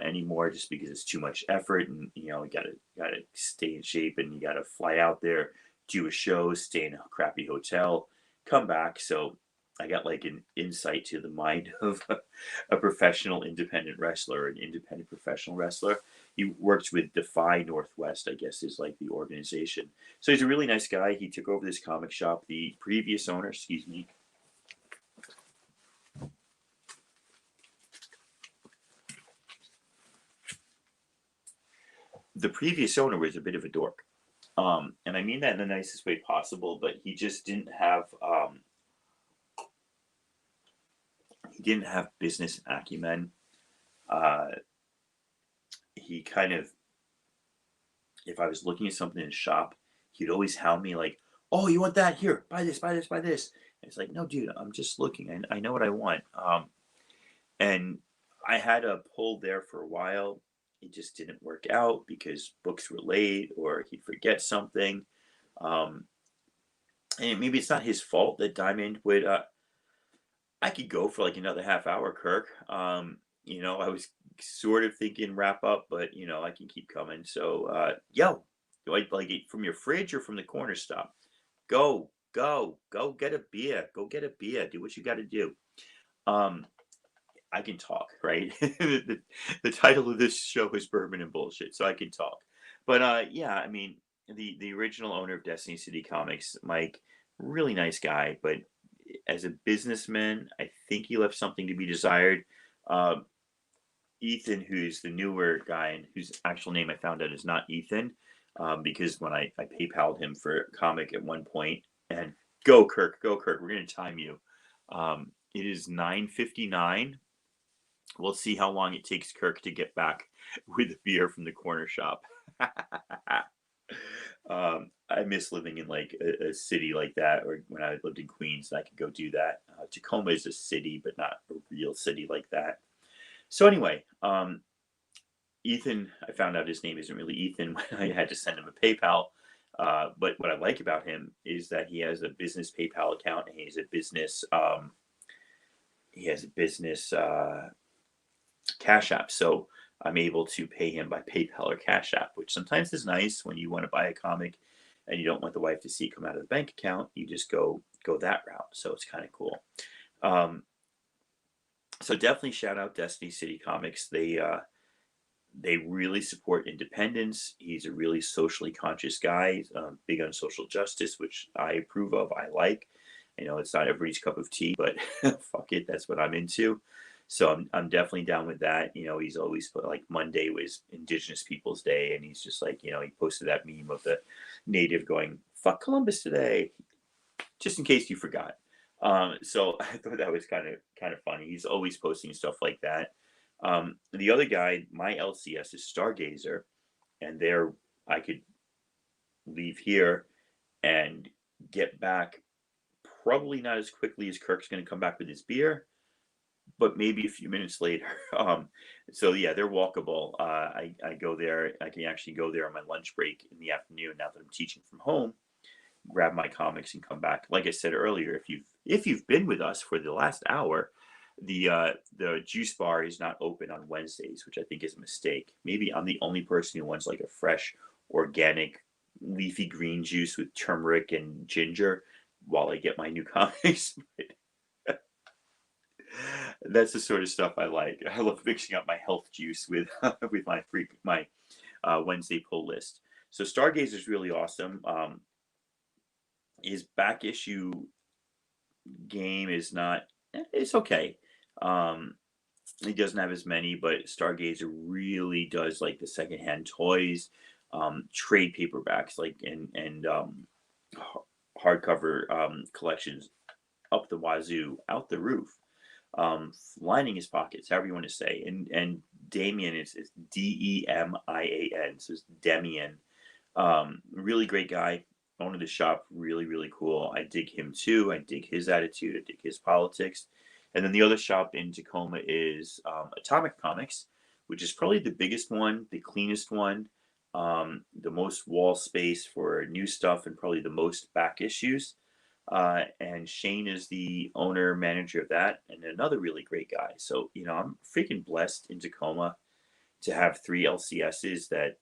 anymore just because it's too much effort, and you gotta stay in shape, and you gotta fly out there, do a show, stay in a crappy hotel, come back. So I got like an insight to the mind of a professional independent wrestler, an independent professional wrestler. He works with Defy Northwest, I guess is like the organization. So he's a really nice guy. He took over this comic shop. The previous owner, excuse me, the previous owner was a bit of a dork. And I mean that in the nicest way possible, but he didn't have business acumen. Uh, he kind of, if I was looking at something in a shop, he'd always hound me like, "Oh, you want that? Here, buy this, buy this, buy this." And it's like, no, dude, I'm just looking. I know what I want. And I had a pull there for a while. It just didn't work out because books were late or he'd forget something. Um, and maybe it's not his fault that Diamond would. I could go for like another half hour, Kirk. I was sort of thinking wrap up, but I can keep coming. So, yo, do I like it from your fridge or from the corner stop? Go get a beer. Go get a beer. Do what you got to do. Um, I can talk, right? The title of this show is Bourbon and Bullshit, so I can talk. But yeah, I mean, the original owner of Destiny City Comics, Mike, really nice guy, but as a businessman, I think he left something to be desired. Uh, Ethan, who's the newer guy and whose actual name I found out is not Ethan, because when I PayPal'd him for a comic at one point, and go Kirk, we're gonna time you. It is 9:59. We'll see how long it takes Kirk to get back with a beer from the corner shop. I miss living in like a city like that, or when I lived in Queens, I could go do that. Tacoma is a city, but not a real city like that. So anyway, Ethan, I found out his name isn't really Ethan when I had to send him a PayPal. But what I like about him is that he has a business PayPal account and he has a business Cash App. So I'm able to pay him by PayPal or Cash App, which sometimes is nice when you want to buy a comic and you don't want the wife to see it come out of the bank account. You just go that route. So it's kind of cool. So definitely shout out Destiny City Comics. They really support independence. He's a really socially conscious guy. He's, big on social justice, which I approve of. I like. It's not everybody's cup of tea, but fuck it, that's what I'm into. So I'm definitely down with that. He's always put like Monday was Indigenous Peoples Day, and he's just like, he posted that meme of the native going "fuck Columbus today," just in case you forgot. So I thought that was kind of funny. He's always posting stuff like that. The other guy, my LCS is Stargazer, and there I could leave here and get back probably not as quickly as Kirk's going to come back with his beer, but maybe a few minutes later. So yeah, they're walkable. I go there. I can actually go there on my lunch break in the afternoon now that I'm teaching from home, grab my comics and come back. Like I said earlier, if you've been with us for the last hour, the juice bar is not open on Wednesdays, which I think is a mistake. Maybe I'm the only person who wants like a fresh, organic, leafy green juice with turmeric and ginger while I get my new comics. That's the sort of stuff I like. I love mixing up my health juice with with my Wednesday pull list. So Stargazer is really awesome. His back issue game is not. It's okay. Um, he doesn't have as many, but Stargazer really does like the secondhand toys, trade paperbacks, like and hardcover collections up the wazoo, out the roof, lining his pockets, however you want to say. And Damien is Demian, so it's Demian. Really great guy. Owner of the shop, really, really cool. I dig him too. I dig his attitude. I dig his politics. And then the other shop in Tacoma is Atomic Comics, which is probably the biggest one, the cleanest one, the most wall space for new stuff, and probably the most back issues. And Shane is the owner manager of that, and another really great guy. So I'm freaking blessed in Tacoma to have three LCSs that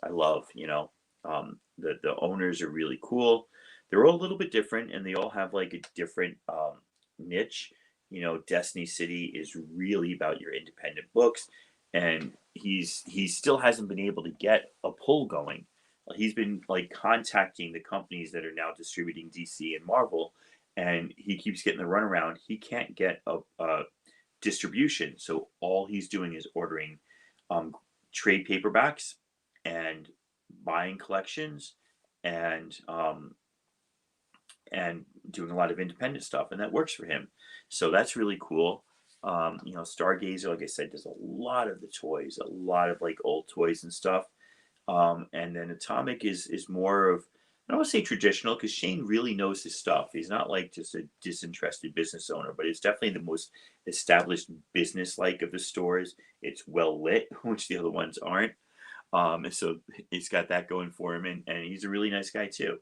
I love. The owners are really cool. They're all a little bit different, and they all have like a different niche. Destiny City is really about your independent books, and he still hasn't been able to get a pull going. He's been like contacting the companies that are now distributing DC and Marvel, and he keeps getting the runaround. He can't get a distribution, so all he's doing is ordering um, trade paperbacks and buying collections and and doing a lot of independent stuff, and that works for him. So that's really cool. Stargazer, like I said, does a lot of the toys, a lot of like old toys and stuff. And then Atomic is more of, I don't want to say traditional, because Shane really knows his stuff. He's not like just a disinterested business owner, but it's definitely the most established business like of the stores. It's well lit, which the other ones aren't. And so he's got that going for him, and he's a really nice guy too.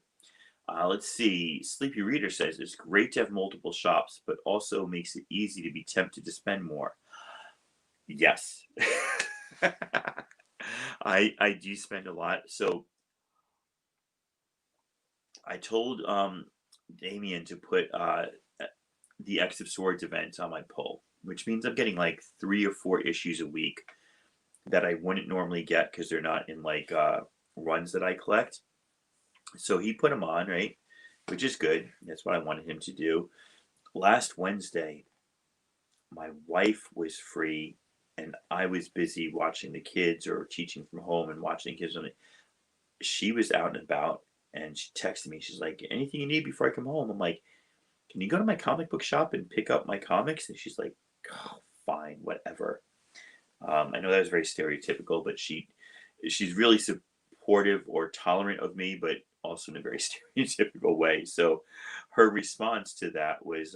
Let's see. Sleepy Reader says it's great to have multiple shops, but also makes it easy to be tempted to spend more. Yes. I do spend a lot. So I told Damien to put the X of Swords event on my pull, which means I'm getting like 3 or 4 issues a week that I wouldn't normally get because they're not in like runs that I collect. So he put them on, right? Which is good. That's what I wanted him to do. Last Wednesday, my wife was free and I was busy watching the kids or teaching from home and watching kids. She was out and about and she texted me. She's like, anything you need before I come home? I'm like, can you go to my comic book shop and pick up my comics? And she's like, oh, fine, whatever. I know that was very stereotypical, but she's really supportive or tolerant of me, but also in a very stereotypical way. So her response to that was,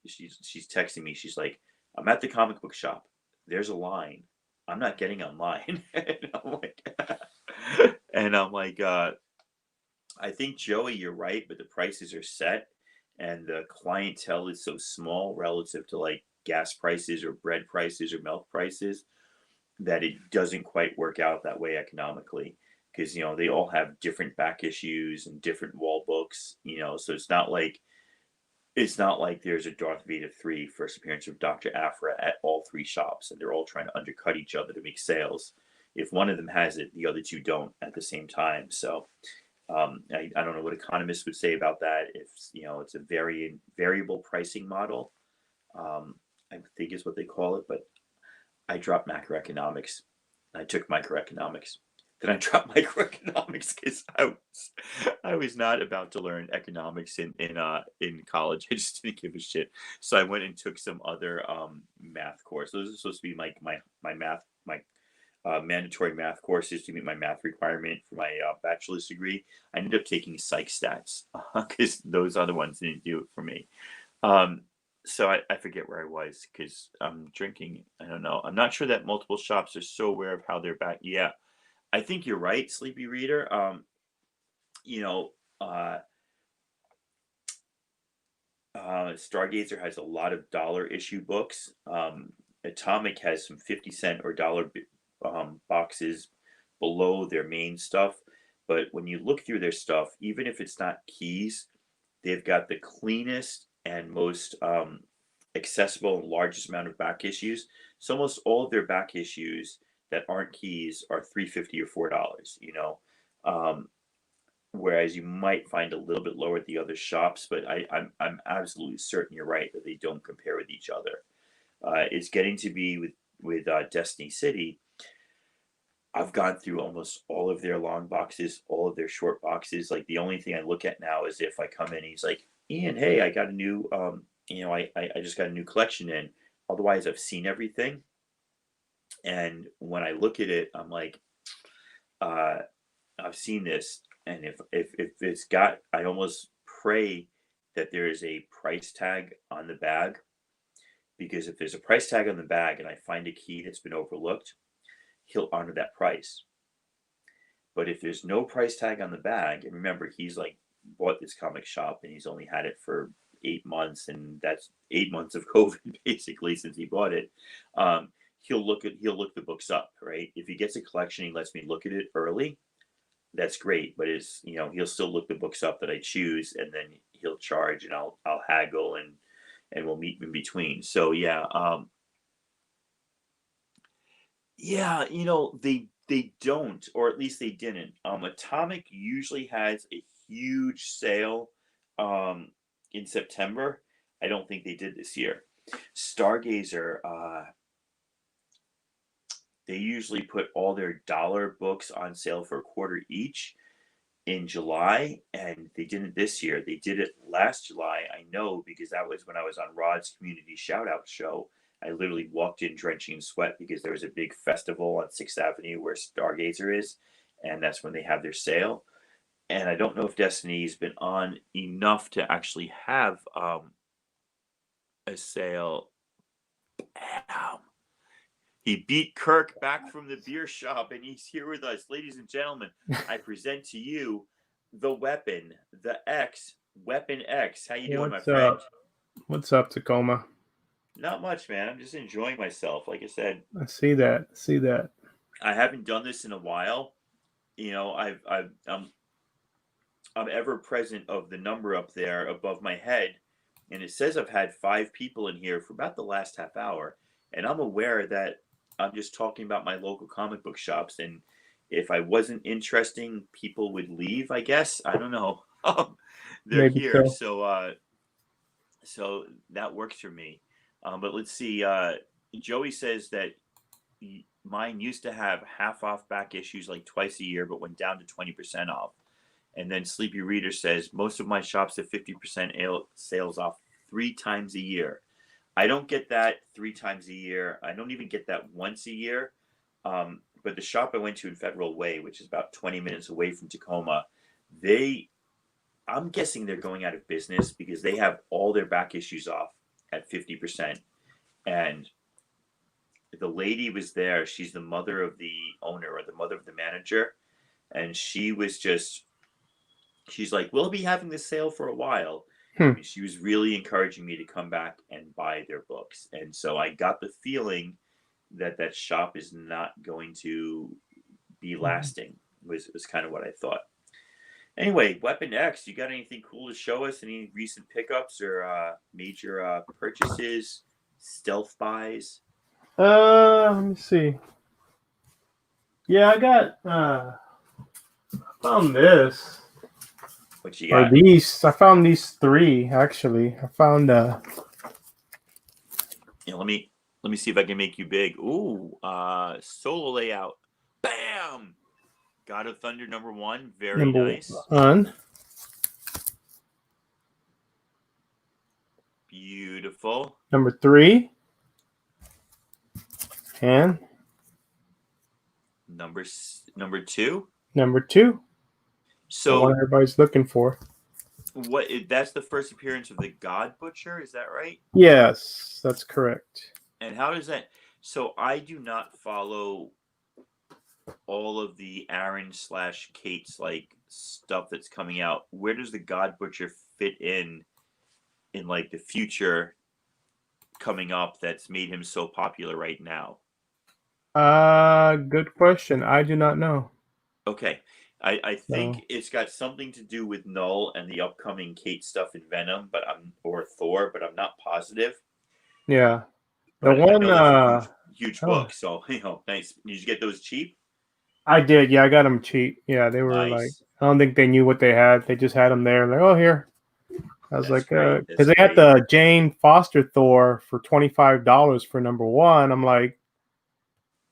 she's texting me. She's like, I'm at the comic book shop. There's a line. I'm not getting online. and I'm like, I think Joey, you're right, but the prices are set, and the clientele is so small relative to like gas prices or bread prices or milk prices that it doesn't quite work out that way economically, because they all have different back issues and different wall books. So it's not like there's a Darth Vader 3 first appearance of Dr. Aphra at all three shops and they're all trying to undercut each other to make sales. If one of them has it, the other two don't at the same time. So I don't know what economists would say about that. If it's a variable pricing model, I think is what they call it. But I dropped macroeconomics. I took microeconomics. Then I dropped microeconomics because I was not about to learn economics in college. I just didn't give a shit. So I went and took some other math course. Those are supposed to be my math mandatory math courses to meet my math requirement for my bachelor's degree. I ended up taking psych stats because those other ones didn't do it for me. Um, So I forget where I was because I'm drinking. I don't know. I'm not sure that multiple shops are so aware of how they're back. Yeah, I think you're right, Sleepy Reader. You know, uh, Stargazer has a lot of dollar issue books. Atomic has some 50 cent or dollar boxes below their main stuff. But when you look through their stuff, even if it's not keys, they've got the cleanest and most accessible and largest amount of back issues. So almost all of their back issues that aren't keys are $3.50 or $4. Um, whereas you might find a little bit lower at the other shops, but I'm absolutely certain you're right that they don't compare with each other. It's getting to be with Destiny City. I've gone through almost all of their long boxes, all of their short boxes. Like the only thing I look at now is if I come in, he's like, Ian, hey, I got a new, I just got a new collection in. Otherwise, I've seen everything. And when I look at it, I'm like, uh, I've seen this. And if it's got, I almost pray that there is a price tag on the bag. Because if there's a price tag on the bag and I find a key that's been overlooked, he'll honor that price. But if there's no price tag on the bag, and remember, he's like bought this comic shop and he's only had it for 8 months, and that's 8 months of COVID basically since he bought it. He'll look the books up, right? If he gets a collection, he lets me look at it early. That's great, but he'll still look the books up that I choose, and then he'll charge, and I'll haggle and we'll meet in between. So yeah, they don't, or at least they didn't. Atomic usually has a huge sale in September. I don't think they did this year. Stargazer, they usually put all their dollar books on sale for a quarter each in July, and they didn't this year. They did it last July. I know because that was when I was on Rod's community shout out show. I literally walked in drenching in sweat because there was a big festival on 6th Avenue where Stargazer is, and that's when they have their sale. And I don't know if Destiny's been on enough to actually have a sale. Damn. He beat Kirk back from the beer shop, and he's here with us. Ladies and gentlemen, I present to you the weapon, the X, Weapon X. How you doing, my friend? What's up, Tacoma? Not much, man. I'm just enjoying myself. Like I said, I see that. I haven't done this in a while. I'm ever present of the number up there above my head, and it says I've had 5 people in here for about the last half hour, and I'm aware that I'm just talking about my local comic book shops, and if I wasn't interesting, people would leave. I guess I don't know. They're Maybe here, so. so that works for me. But let's see. Joey says that mine used to have half off back issues like twice a year, but went down to 20% off. And then Sleepy Reader says most of my shops have 50% sales off 3 times a year. I don't get that 3 times a year. I don't even get that once a year. But the shop I went to in Federal Way, which is about 20 minutes away from Tacoma, I'm guessing they're going out of business because they have all their back issues off at 50%. And the lady was there. She's the mother of the owner or the mother of the manager. And she's like, we'll be having this sale for a while. I mean, she was really encouraging me to come back and buy their books. And so I got the feeling that shop is not going to be lasting, was kind of what I thought. Anyway, Weapon X, you got anything cool to show us? Any recent pickups or major purchases, stealth buys? Let me see. Yeah, I found this. What you Or got? these. I found these 3 actually. I found Let me see if I can make you big. Ooh, solo layout. Bam! God of Thunder #1. Very number nice. 1. Beautiful. Number 3. And Number 2. number 2. The So one everybody's looking for. That's the first appearance of the God Butcher, is that right? Yes, that's correct. And how does that? So I do not follow all of the Aaron slash Kate's like stuff that's coming out. Where does the God Butcher fit in like the future coming up that's made him so popular right now? Good question. I do not know. Okay. I So think it's got something to do with Null and the upcoming Kate stuff in Venom, or Thor, but I'm not positive. yeah, the But I one. know that's a huge Oh, book, so nice. Did you get those cheap? I did. Yeah, I got them cheap. Yeah, they were like. Nice. I don't think they knew what they had. They just had them there. Like, oh, here. I was That's like, great. because That's they had great. the Jane Foster Thor for $25 for number one. I'm like,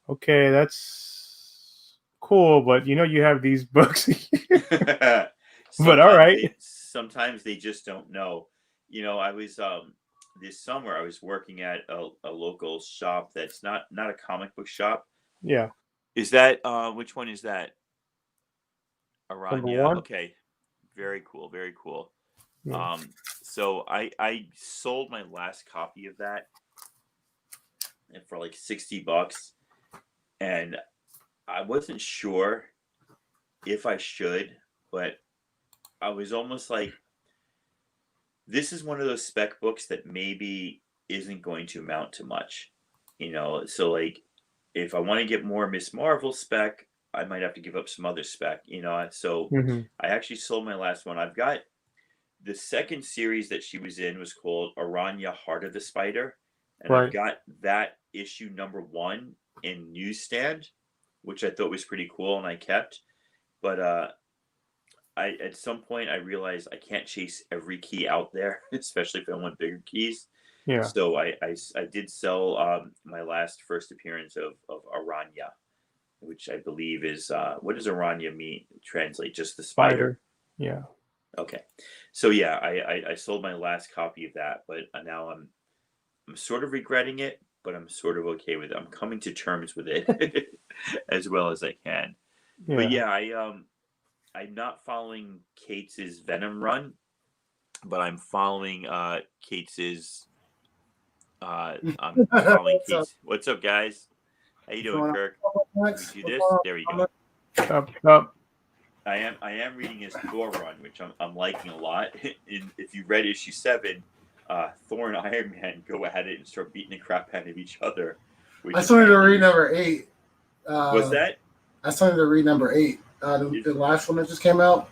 okay, that's cool, but you have these books. But all sometimes right. they just don't know. I was this summer I was working at a local shop that's not a comic book shop. Yeah, Is that which one is that? number Aranya. one. Okay. Very cool. Very cool. Yeah. Um so I sold my last copy of that for like $60, and I wasn't sure if I should, but I was almost like, this is one of those spec books that maybe isn't going to amount to much. So like, if I want to get more Miss Marvel spec, I might have to give up some other spec. So Hmm. I actually sold my last one. I've got the second series that she was in was called Aranya Heart of the Spider, and I've Right. got that issue number one in newsstand, which I thought was pretty cool, and I kept. But I at some point I realized I can't chase every key out there, especially if I want bigger keys. Yeah. So I did sell my last first appearance of Aranya, which I believe is what does Aranya mean? Translate just the spider. Spider. Yeah. Okay, so yeah, I sold my last copy of that, but now I'm sort of regretting it, but I'm sort of okay with it. I'm coming to terms with it as well as I can. But Yeah. yeah, I'm not following Kates's Venom run, but I'm following Kates's I'm following What's up? Kate's. What's up, guys? How you What's doing, going on? Kirk? Let me What's do going this. on? There we go. Up. Up. I am reading his Thor run, which I'm liking a lot. If you read issue 7, Thor and Iron Man go at it and start beating the crap out of each other. Which I still need to apparently read number 8. was that I still need to read number 8. The last one that just came out.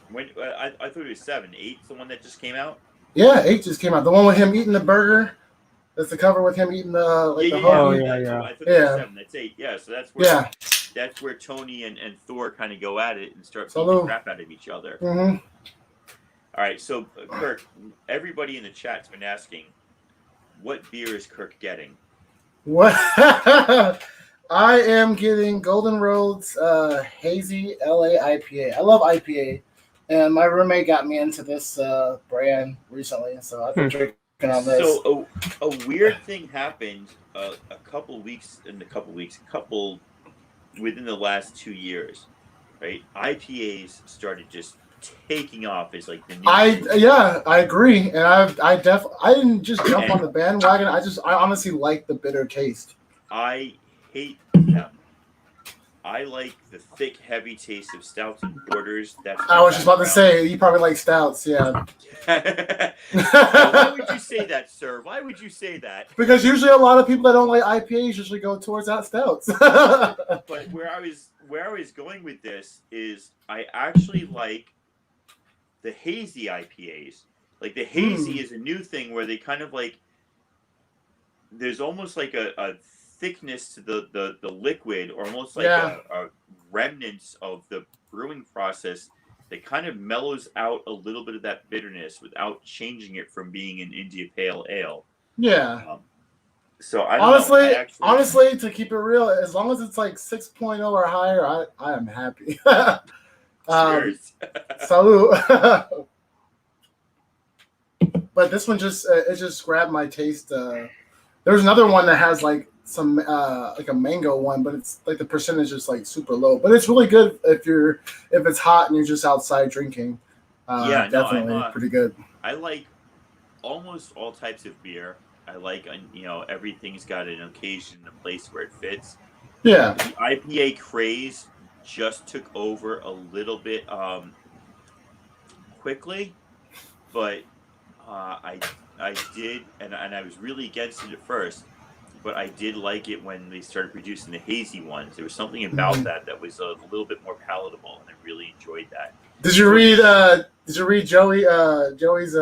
when I thought it was 7. 8's the one that just came out. Yeah, 8 just came out. The one with him eating the burger. That's the cover with him eating the Yeah. the Oh hoagie. yeah, That's, yeah. I thought it was 7. That's 8. Yeah, so that's where Tony and Thor kind of go at it and start beating the crap out of each other. Mm-hmm. All right, so Kirk, everybody in the chat's been asking, what beer is Kirk getting? What? I am getting Golden Road's Hazy LA IPA. I love IPA, and my roommate got me into this brand recently, so I've been drinking on this. So a weird thing happened within the last 2 years, right? IPAs started just taking off as like the new. I agree, and I didn't just jump on the bandwagon. I honestly like the bitter taste. I hate them. I like the thick, heavy taste of stouts and porters. I was just about to say you probably like stouts, yeah. Why would you say that, sir? Why would you say that? Because usually a lot of people that don't like IPAs usually go towards that stouts. But where I was going with this is I actually like the hazy IPAs. Like the hazy is a new thing where they kind of like there's almost like a thickness to the liquid, or almost like a remnants of the brewing process that kind of mellows out a little bit of that bitterness without changing it from being an India Pale Ale. Yeah. So I don't know. Honestly, to keep it real, as long as it's like 6.0 or higher, I am happy. Cheers. Salute. But this one just grabbed my taste. There's another one that has like some like a mango one, but it's like the percentage is like super low. But it's really good if it's hot and you're just outside drinking. Yeah, no, Definitely pretty good. I like almost all types of beer. I like, everything's got an occasion and a place where it fits. Yeah. The IPA craze just took over a little bit quickly, but I did, and I was really against it at first, but I did like it when they started producing the hazy ones. There was something about Mhm. that was a little bit more palatable, and I really enjoyed that. Did you So read? Did you read Joey's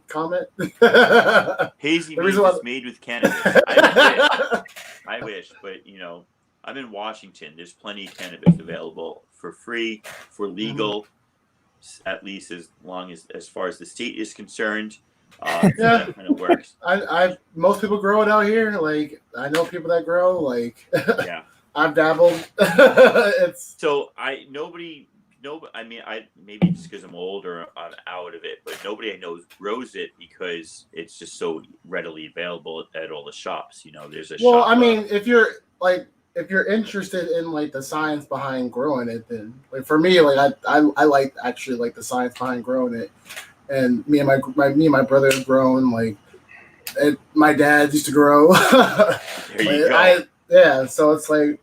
comment? The hazy reason means why. it's made with cannabis. I wish. I wish, but I'm in Washington. There's plenty of cannabis available for free, for Mhm. legal, at least as long as far as the state is concerned. So Yeah, that kind of works. I most people grow it out here. Like I know people that grow. Like Yeah. I've dabbled. It's So nobody, no, I mean, maybe just because I'm old or I'm out of it, but nobody I know grows it because it's just so readily available at all the shops. There's a well, shop. I mean, if you're interested in like the science behind growing it, then like for me, like I like actually like the science behind growing it. And me and my brother have grown. Like my dad used to grow. There you Like, go. yeah, so it's like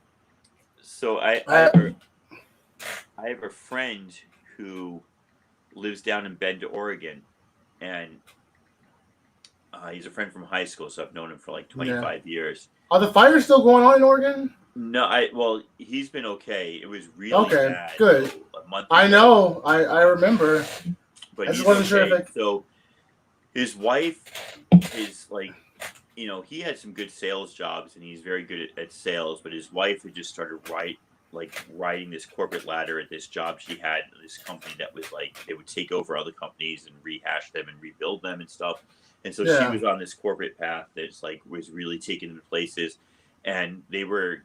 So I I have a friend who lives down in Bend, Oregon, and he's a friend from high school, so I've known him for like yeah. 25 years. Are the fires still going on in Oregon? No, well, he's been okay. It was really Okay, bad good. a month I ago, know. I remember. but I just he's wasn't sure if okay. it. So his wife is like, he had some good sales jobs and he's very good at sales, but his wife had just started riding this corporate ladder at this job she had at this company that was like they would take over other companies and rehash them and rebuild them and stuff. And so she Yeah. was on this corporate path that's like was really taking them to places, and they were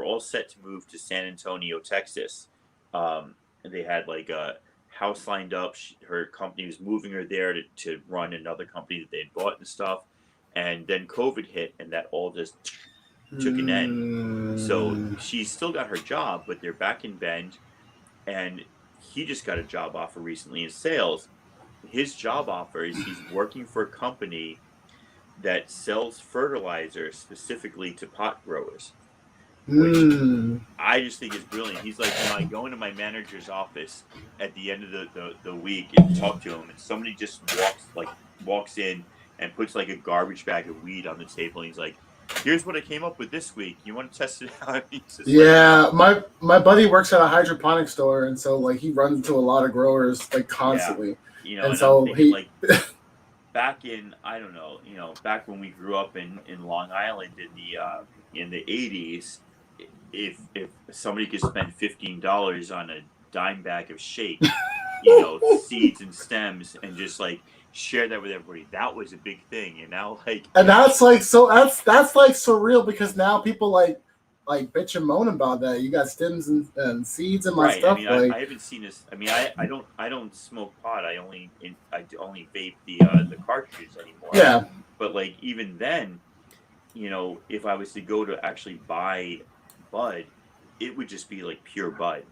all set to move to San Antonio, Texas. And they had like a house lined up. Her company was moving her there to run another company that they had bought and stuff. And then COVID hit, and that all just took an end. So Mm, she's still got her job, but they're back in Bend, and he just got a job offer recently in sales. His job offer is he's working for a company that sells fertilizer specifically to pot growers, which mm. I just think is brilliant. He's like, I go into my manager's office at the end of the week and talk to him, and somebody just walks in and puts like a garbage bag of weed on the table, and he's like, "Here's what I came up with this week. You want to test it out?" He's just like, Yeah, my buddy works at a hydroponic store, and so like he runs into a lot of growers like yeah, constantly, and and I'm so thinking he. like back in I don't know, back when we grew up in Long Island in the '80s, if somebody could spend $15 on a dime bag of shake, seeds and stems, and just like share that with everybody, that was a big thing. And now, like, And that's like so that's like surreal because now people like bitch and moan about that. You got stems and seeds in my right? I stuff. mean, I Like haven't seen this. I mean, I don't smoke pot. I only vape the cartridges anymore. yeah. But like even then, if I was to go to actually buy bud, it would just be like pure bud,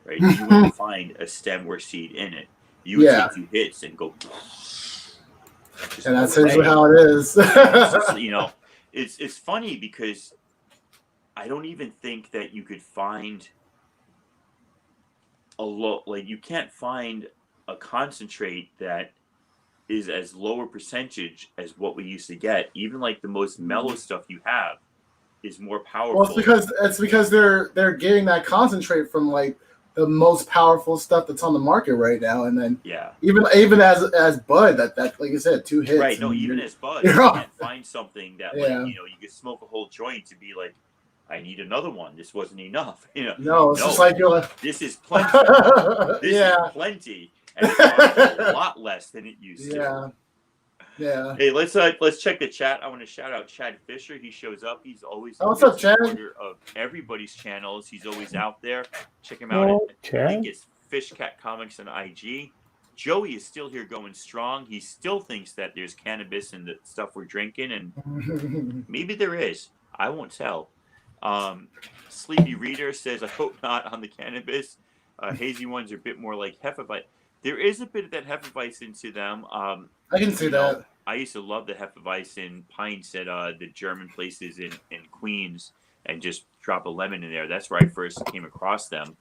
right? You wouldn't find a stem or seed in it. You would Yeah. take 2 hits and go just And that's usually away. how it is. And it's just it's funny because I don't even think that you could find like you can't find a concentrate that is as lower percentage as what we used to get. Even like the most mellow stuff you have is more Well, powerful. it's because they're getting that concentrate from like the most powerful stuff that's on the market right now, and then Yeah. even as bud that like I said, 2 hits. Right. No, even as bud, you're you off. can't find something that Yeah. you could smoke a whole joint to be like, I need another one. This wasn't enough. No, it's just like you're like, this is plenty. This yeah. is plenty, and it costs a lot less than it used to. Yeah. Yeah. Hey, let's check the chat. I want to shout out Chad Fisher. He shows up. He's always a What's good up, Chad? supporter of everybody's channels. He's always out there. Check him out. Oh, I Chad. think it's Fishcat Comics on IG. Joey is still here going strong. He still thinks that there's cannabis in the stuff we're drinking, and maybe there is. I won't tell. Sleepy Reader says, I hope not on the cannabis. Hazy ones are a bit more like Heffa, but There is a bit of that Hefeweizen to them. I can see that. I used to love the Hefeweizen pints at the German places in Queens, and just drop a lemon in there. That's where I first came across them.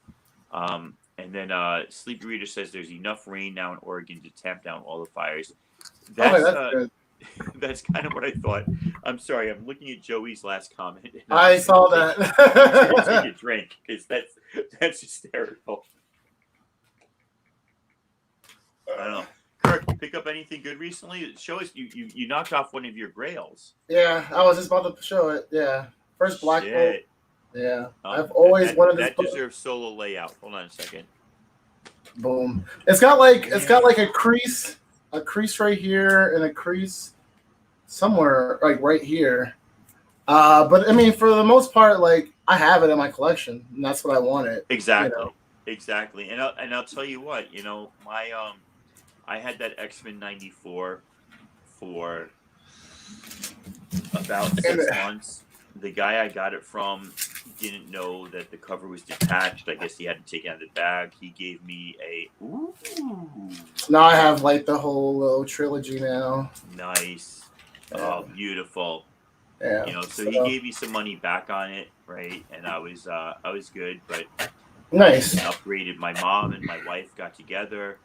And then Sleepy Reader says there's enough rain now in Oregon to tamp down all the fires. Okay, That's that's good. that's kind of what I thought. I'm sorry, I'm looking at Joey's last comment. And I saw that. Take a drink because that's hysterical. I don't know. Kirk, you pick up anything good recently? Show us you knocked off one of your grails. Yeah, I was just about to show it. Yeah, first Black Bolt. Shit. Yeah, I've always wanted this That book. deserves solo layout. Hold on a second. Boom. It's got like a crease right here and a crease somewhere like right here. But I mean, for the most part, like I have it in my collection, and that's what I wanted. Exactly. You know? Exactly. And I'll tell you what, my I had that X-Men 94 for about 6 months. The guy I got it from didn't know that the cover was detached. I guess he had to take it out of the bag. He gave me a ooh. Now I have like the whole little trilogy now. Nice. Yeah. Oh, beautiful. Yeah. So he gave me some money back on it, right? And I was good, but nice. Upgraded. My mom and my wife got together,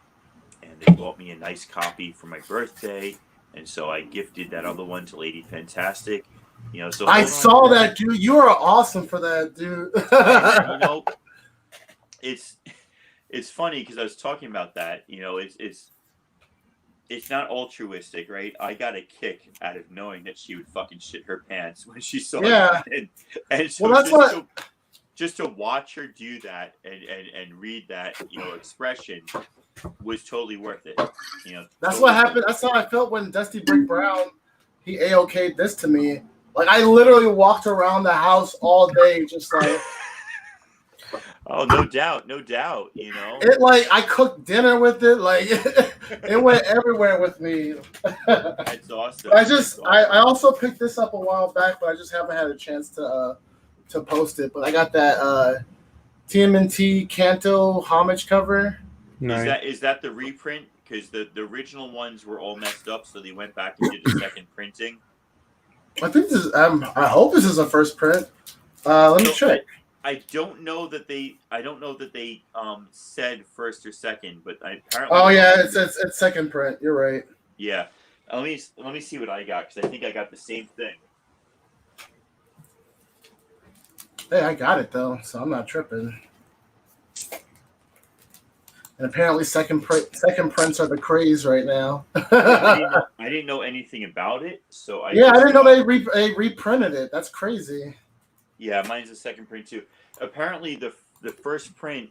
and they bought me a nice copy for my birthday, and so I gifted that other one to Lady Fantastic. So I saw that, dude. You are awesome for that, dude. It's funny because I was talking about that. It's not altruistic, right? I got a kick out of knowing that she would fucking shit her pants when she saw it. And so well, just to watch her do that and read that, expression was totally worth it. That's totally what happened. That's how I felt when Dusty Brick Brown, he AOK'd this to me. Like I literally walked around the house all day, just like. Oh, no doubt. It like I cooked dinner with it, like it went everywhere with me. That's awesome. I also picked this up a while back, but I just haven't had a chance to post it. But I got that TMNT Kanto homage cover. Nice. Is that the reprint? Because the original ones were all messed up, so they went back and did the second printing. I think this is. I hope this is a first print. Let me check. I don't know that they said first or second, but apparently. Oh yeah, it's second print. You're right. Yeah, let me see what I got because I think I got the same thing. Hey, I got it though, so I'm not tripping. And apparently, second prints are the craze right now. I didn't know anything about it, so I didn't know they reprinted it. That's crazy. Yeah, mine's the second print too. Apparently, the first print,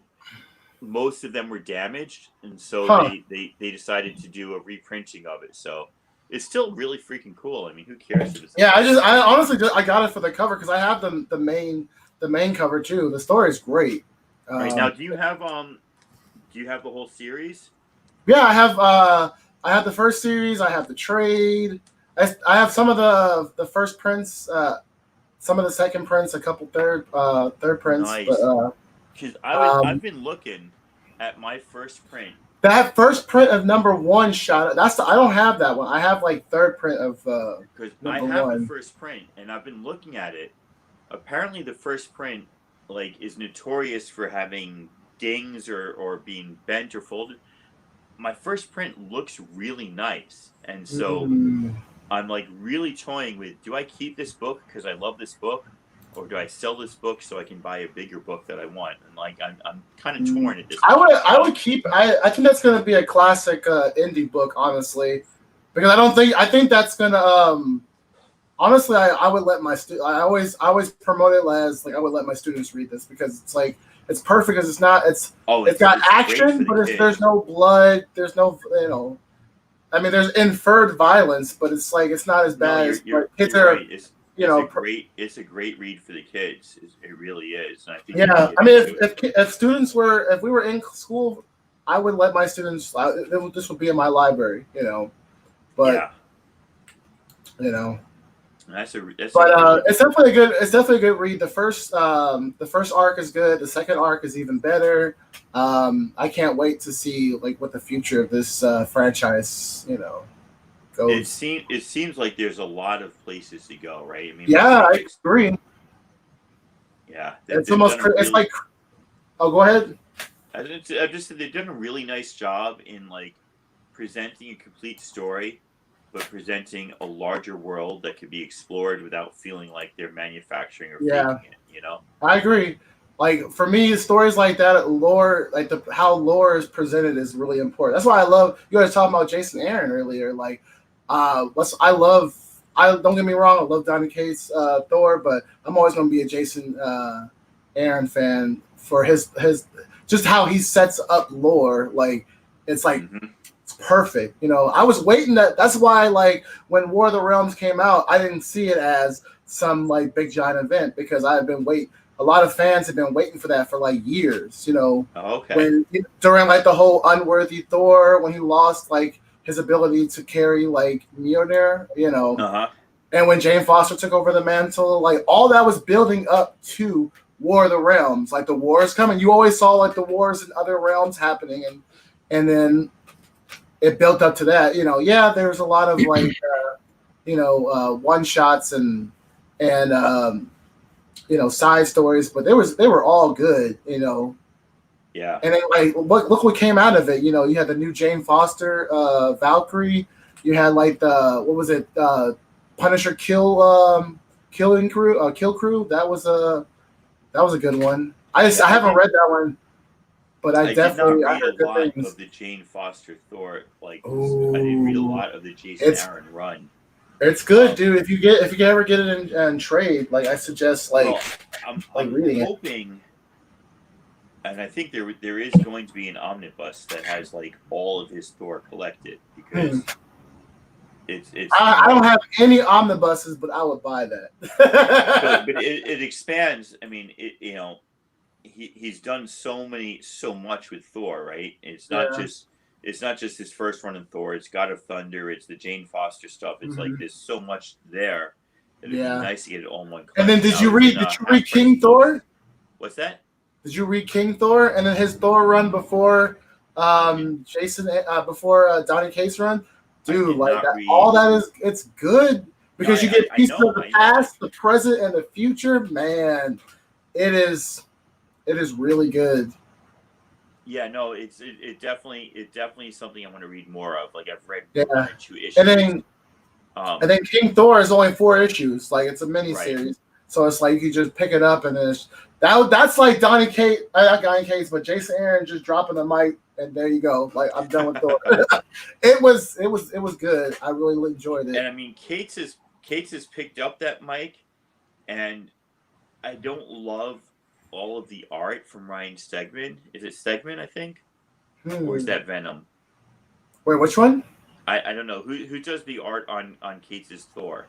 most of them were damaged, and so they decided to do a reprinting of it. So it's still really freaking cool. I mean, who cares? If it's I honestly got it for the cover because I have the main cover too. The story is great. Right now, do you have the whole series? Yeah, I have the first series. I have the trade. I have some of the first prints. Some of the second prints, a couple third prints. Nice. Because I've been looking at my first print. That first print of number one shot. I don't have that one. I have like third print of. Because I have the first print, and I've been looking at it. Apparently, the first print is notorious for having dings or being bent or folded. My first print looks really nice, and so. I'm really toying with, do I keep this book because I love this book, or do I sell this book so I can buy a bigger book that I want? And I'm kind of torn at this point. I would keep. I think that's gonna be a classic indie book, honestly, because I think that's gonna. Honestly, I would let my I always promote it as I would let my students read this because it's perfect because it's got action, but there's no blood, there's no I mean, there's inferred violence, but it's not as bad as kids are. Right. It's a great read for the kids. It really is. And I think I mean, if we were in school, I would let my students. This would be in my library, But That's a really it's definitely a good. It's definitely a good read. The first arc is good. The second arc is even better. I can't wait to see like what the future of this franchise, goes. it seems like there's a lot of places to go, right? I mean, with Yeah, I comics, agree. yeah, It's they've almost. done a It's really. like. Oh, go ahead. I just said they've done a really nice job in like presenting a complete story, but presenting a larger world that could be explored without feeling like they're manufacturing or Yeah, faking it. You know? I agree. Like for me, stories like that, lore, like how lore is presented is really important. That's why I love. You guys talking about Jason Aaron earlier. Like, let's. I love. I don't get me wrong. I love Donny Cates, Thor, but I'm always going to be a Jason Aaron fan for his just how he sets up lore. Like, it's like Mm-hmm. it's perfect. I was waiting that's why like when War of the Realms came out, I didn't see it as some like big giant event because I had been waiting. A lot of fans have been waiting for that for like years. Oh, okay. When during like the whole unworthy Thor, when he lost like his ability to carry like Mjolnir, Uh huh. and when Jane Foster took over the mantle, like all that was building up to War of the Realms. Like the war is coming. You always saw like the wars in other realms happening, and then it built up to that. Yeah, there's a lot of like one shots and side stories, but they were all good. Yeah. And then like look what came out of it. You had the new Jane Foster, Valkyrie. You had like the what was it, Punisher killing crew, kill crew. That was a good one. Yeah. I haven't read that one, but I did not definitely I read a heard good lot things. of the Jane Foster Thor. Like, I didn't read a Oh, lot of the Jason it's Aaron run. it's good, dude. If you can ever get it in trade, like I suggest, Well, I'm reading it. hoping, and I think there is going to be an omnibus that has like all of his Thor collected because it's I don't have any omnibuses, but I would buy that. but it expands. I mean, he's done so much with Thor, right? Yeah. It's not just his first run in Thor. It's God of Thunder. It's the Jane Foster stuff. It's like there's so much there that it'd be Yeah. nice to get it all in one And then collection. did you read King Thor? What's that? Did you read King Thor and then his Thor run before before Donny Cates run? Dude, like that, all that it's good because you get pieces of the past, the present, and the future. Man, it is really good. Yeah, no, it definitely is something I want to read more of. Like I've read 1 or 2 issues. And then King Thor is only 4 issues. Like it's a mini series, right. So it's like you can just pick it up and then that's like Donny Cates, not Donny Cates, but Jason Aaron just dropping the mic and there you go. Like I'm done with Thor. It was good. I really enjoyed it. And I mean, Cates has picked up that mic, and I don't love all of the art from Ryan Stegman. Is it Stegman? I think, or is that Venom? Wait, which one? I don't know who does the art on Cates' Thor.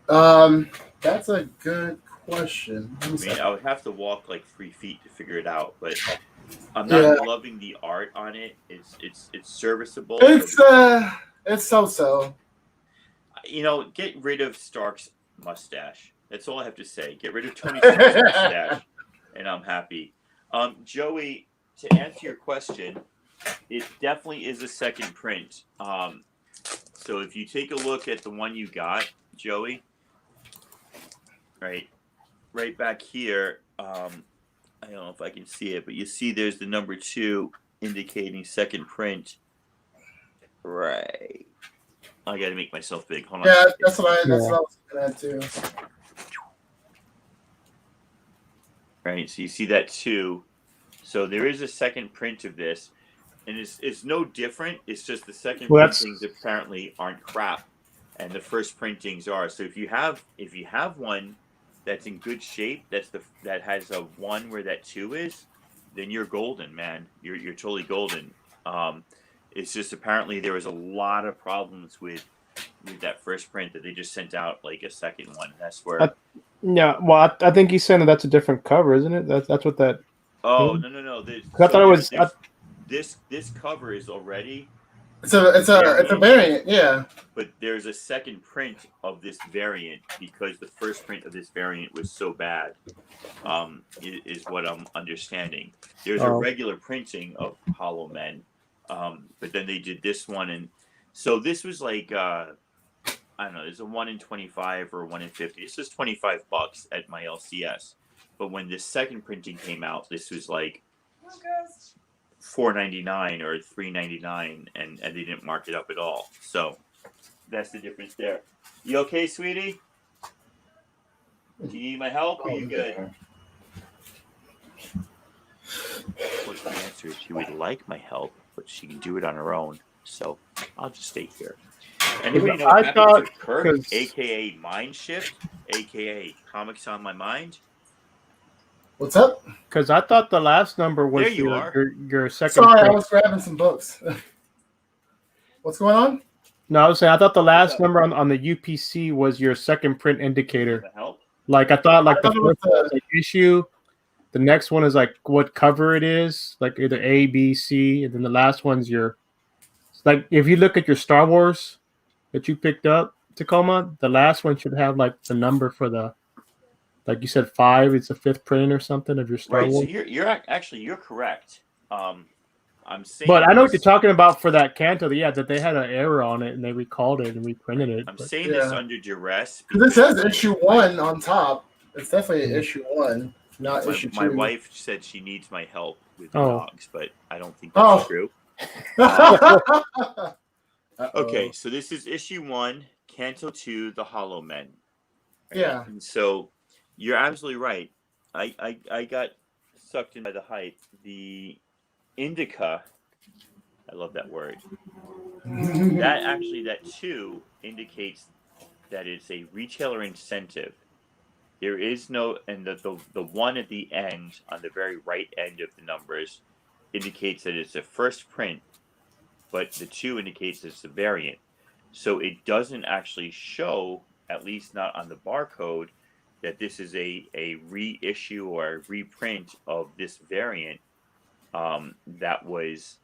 That's a good question. I mean, I would have to walk like 3 feet to figure it out, but I'm not loving the art on it. It's serviceable. It's so. Get rid of Stark's mustache. That's all I have to say. Get rid of Tony Stark's mustache, and I'm happy. Joey, to answer your question, it definitely is a second print. So if you take a look at the one you got, Joey, right back here. I don't know if I can see it, but you see there's the number 2 indicating second print. Right. I got to make myself big. Hold on. Yeah, that's what I was looking at too. Right. So you see that too. So there is a second print of this, and it's no different. It's just the second printings apparently aren't crap, and the first printings are. So if you have one that's in good shape, that has a 1 where that 2 is, then you're golden, man. You're totally golden. It's just apparently there was a lot of problems with that first print that they just sent out like a second one. That's where. I think he's saying that's a different cover, isn't it? That's what that. Oh no! I thought it was. This cover is already It's a variant, yeah. But there's a second print of this variant because the first print of this variant was so bad. Is what I'm understanding. There's a regular printing of Hollow Men, but then they did this one, and so this was like I don't know. There's a 1 in 25 or a 1 in 50. This is $25 at my LCS, but when this second printing came out, this was like $4.99 or $3.99, and they didn't mark it up at all. So that's the difference there. You okay, sweetie? Do you need my help? Or are you good? Of course, the answer is she would like my help, but she can do it on her own. So I'll just stay here. Anybody know what happened to Kirk, aka Mind Shift, aka Comics on My Mind? What's up? Because I thought the last number was there your second. Sorry, print. I was grabbing some books. What's going on? No, I was saying I thought the last number on the UPC was your second print indicator. Help? Like I thought the first one was like issue, the next one is like what cover it is, like either A, B, C, and then the last one's your. Like if you look at your Star Wars that you picked up, Tacoma, the last one should have like the number for the, like you said, 5. It's the 5th print or something of your Star Wars. So you're correct. I'm saying, but I know what you're talking about for that Canto. Yeah, that they had an error on it and they recalled it and reprinted it. I'm saying this under duress. Because it says issue 1 on top. It's definitely issue 1, not issue 2. My wife said she needs my help with the dogs, but I don't think that's true. Okay, so this is issue 1, Canto 2, The Hollow Men. Right? Yeah. And so you're absolutely right. I got sucked in by the hype. The indica, I love that word. that 2 indicates that it's a retailer incentive. There is no, and the 1 at the end, on the very right end of the numbers, indicates that it's a first print, but the 2 indicates it's a variant. So it doesn't actually show, at least not on the barcode, that this is a reissue or a reprint of this variant that was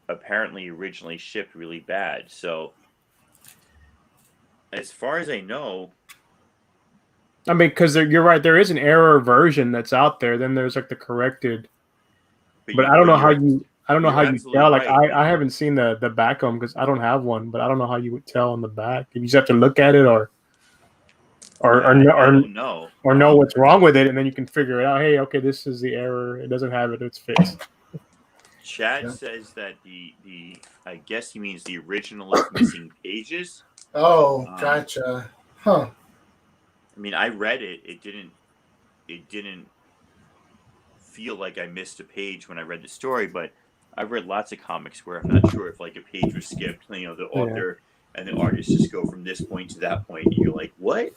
apparently originally shipped really bad. So as far as I know, I mean, because you're right, there is an error version that's out there. Then there's like the corrected, but I don't know how you. I don't know how you tell. Like I haven't seen the back of them because I don't have one, but I don't know how you would tell on the back. You just have to look at it or know what's wrong with it, and then you can figure it out. Hey, okay, this is the error. It doesn't have it. It's fixed. Chad says that the I guess he means the original is missing pages. Oh, gotcha. Huh. I mean, I read it. It didn't feel like I missed a page when I read the story, but I've read lots of comics where I'm not sure if like a page was skipped. You know, the author and the artist just go from this point to that point, and you're like, what?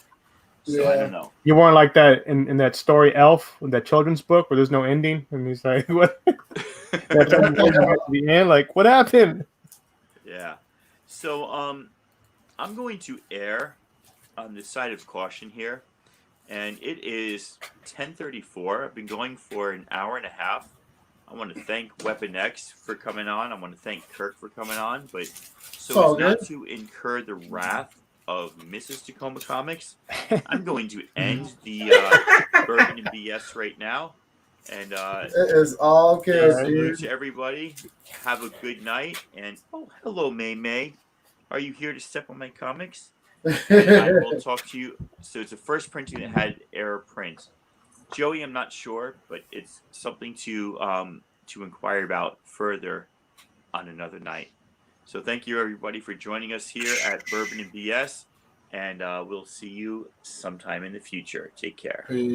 So I don't know. You weren't like that in that story Elf, that children's book where there's no ending, and he's like, what? That's the end. Like, what happened? Yeah. So I'm going to err on the side of caution here, and it is 10:34. I've been going for an hour and a half. I want to thank Weapon X for coming on. I want to thank Kirk for coming on, but so as not to incur the wrath of Mrs. Tacoma Comics, I'm going to end the Bourbon and BS right now. And it is all good. Salute to everybody. Have a good night. And oh, hello, May May. Are you here to step on my comics? I will talk to you. So it's the first printing that had error print. Joey, I'm not sure, but it's something to inquire about further on another night. So thank you, everybody, for joining us here at Bourbon and BS, and we'll see you sometime in the future. Take care. Peace.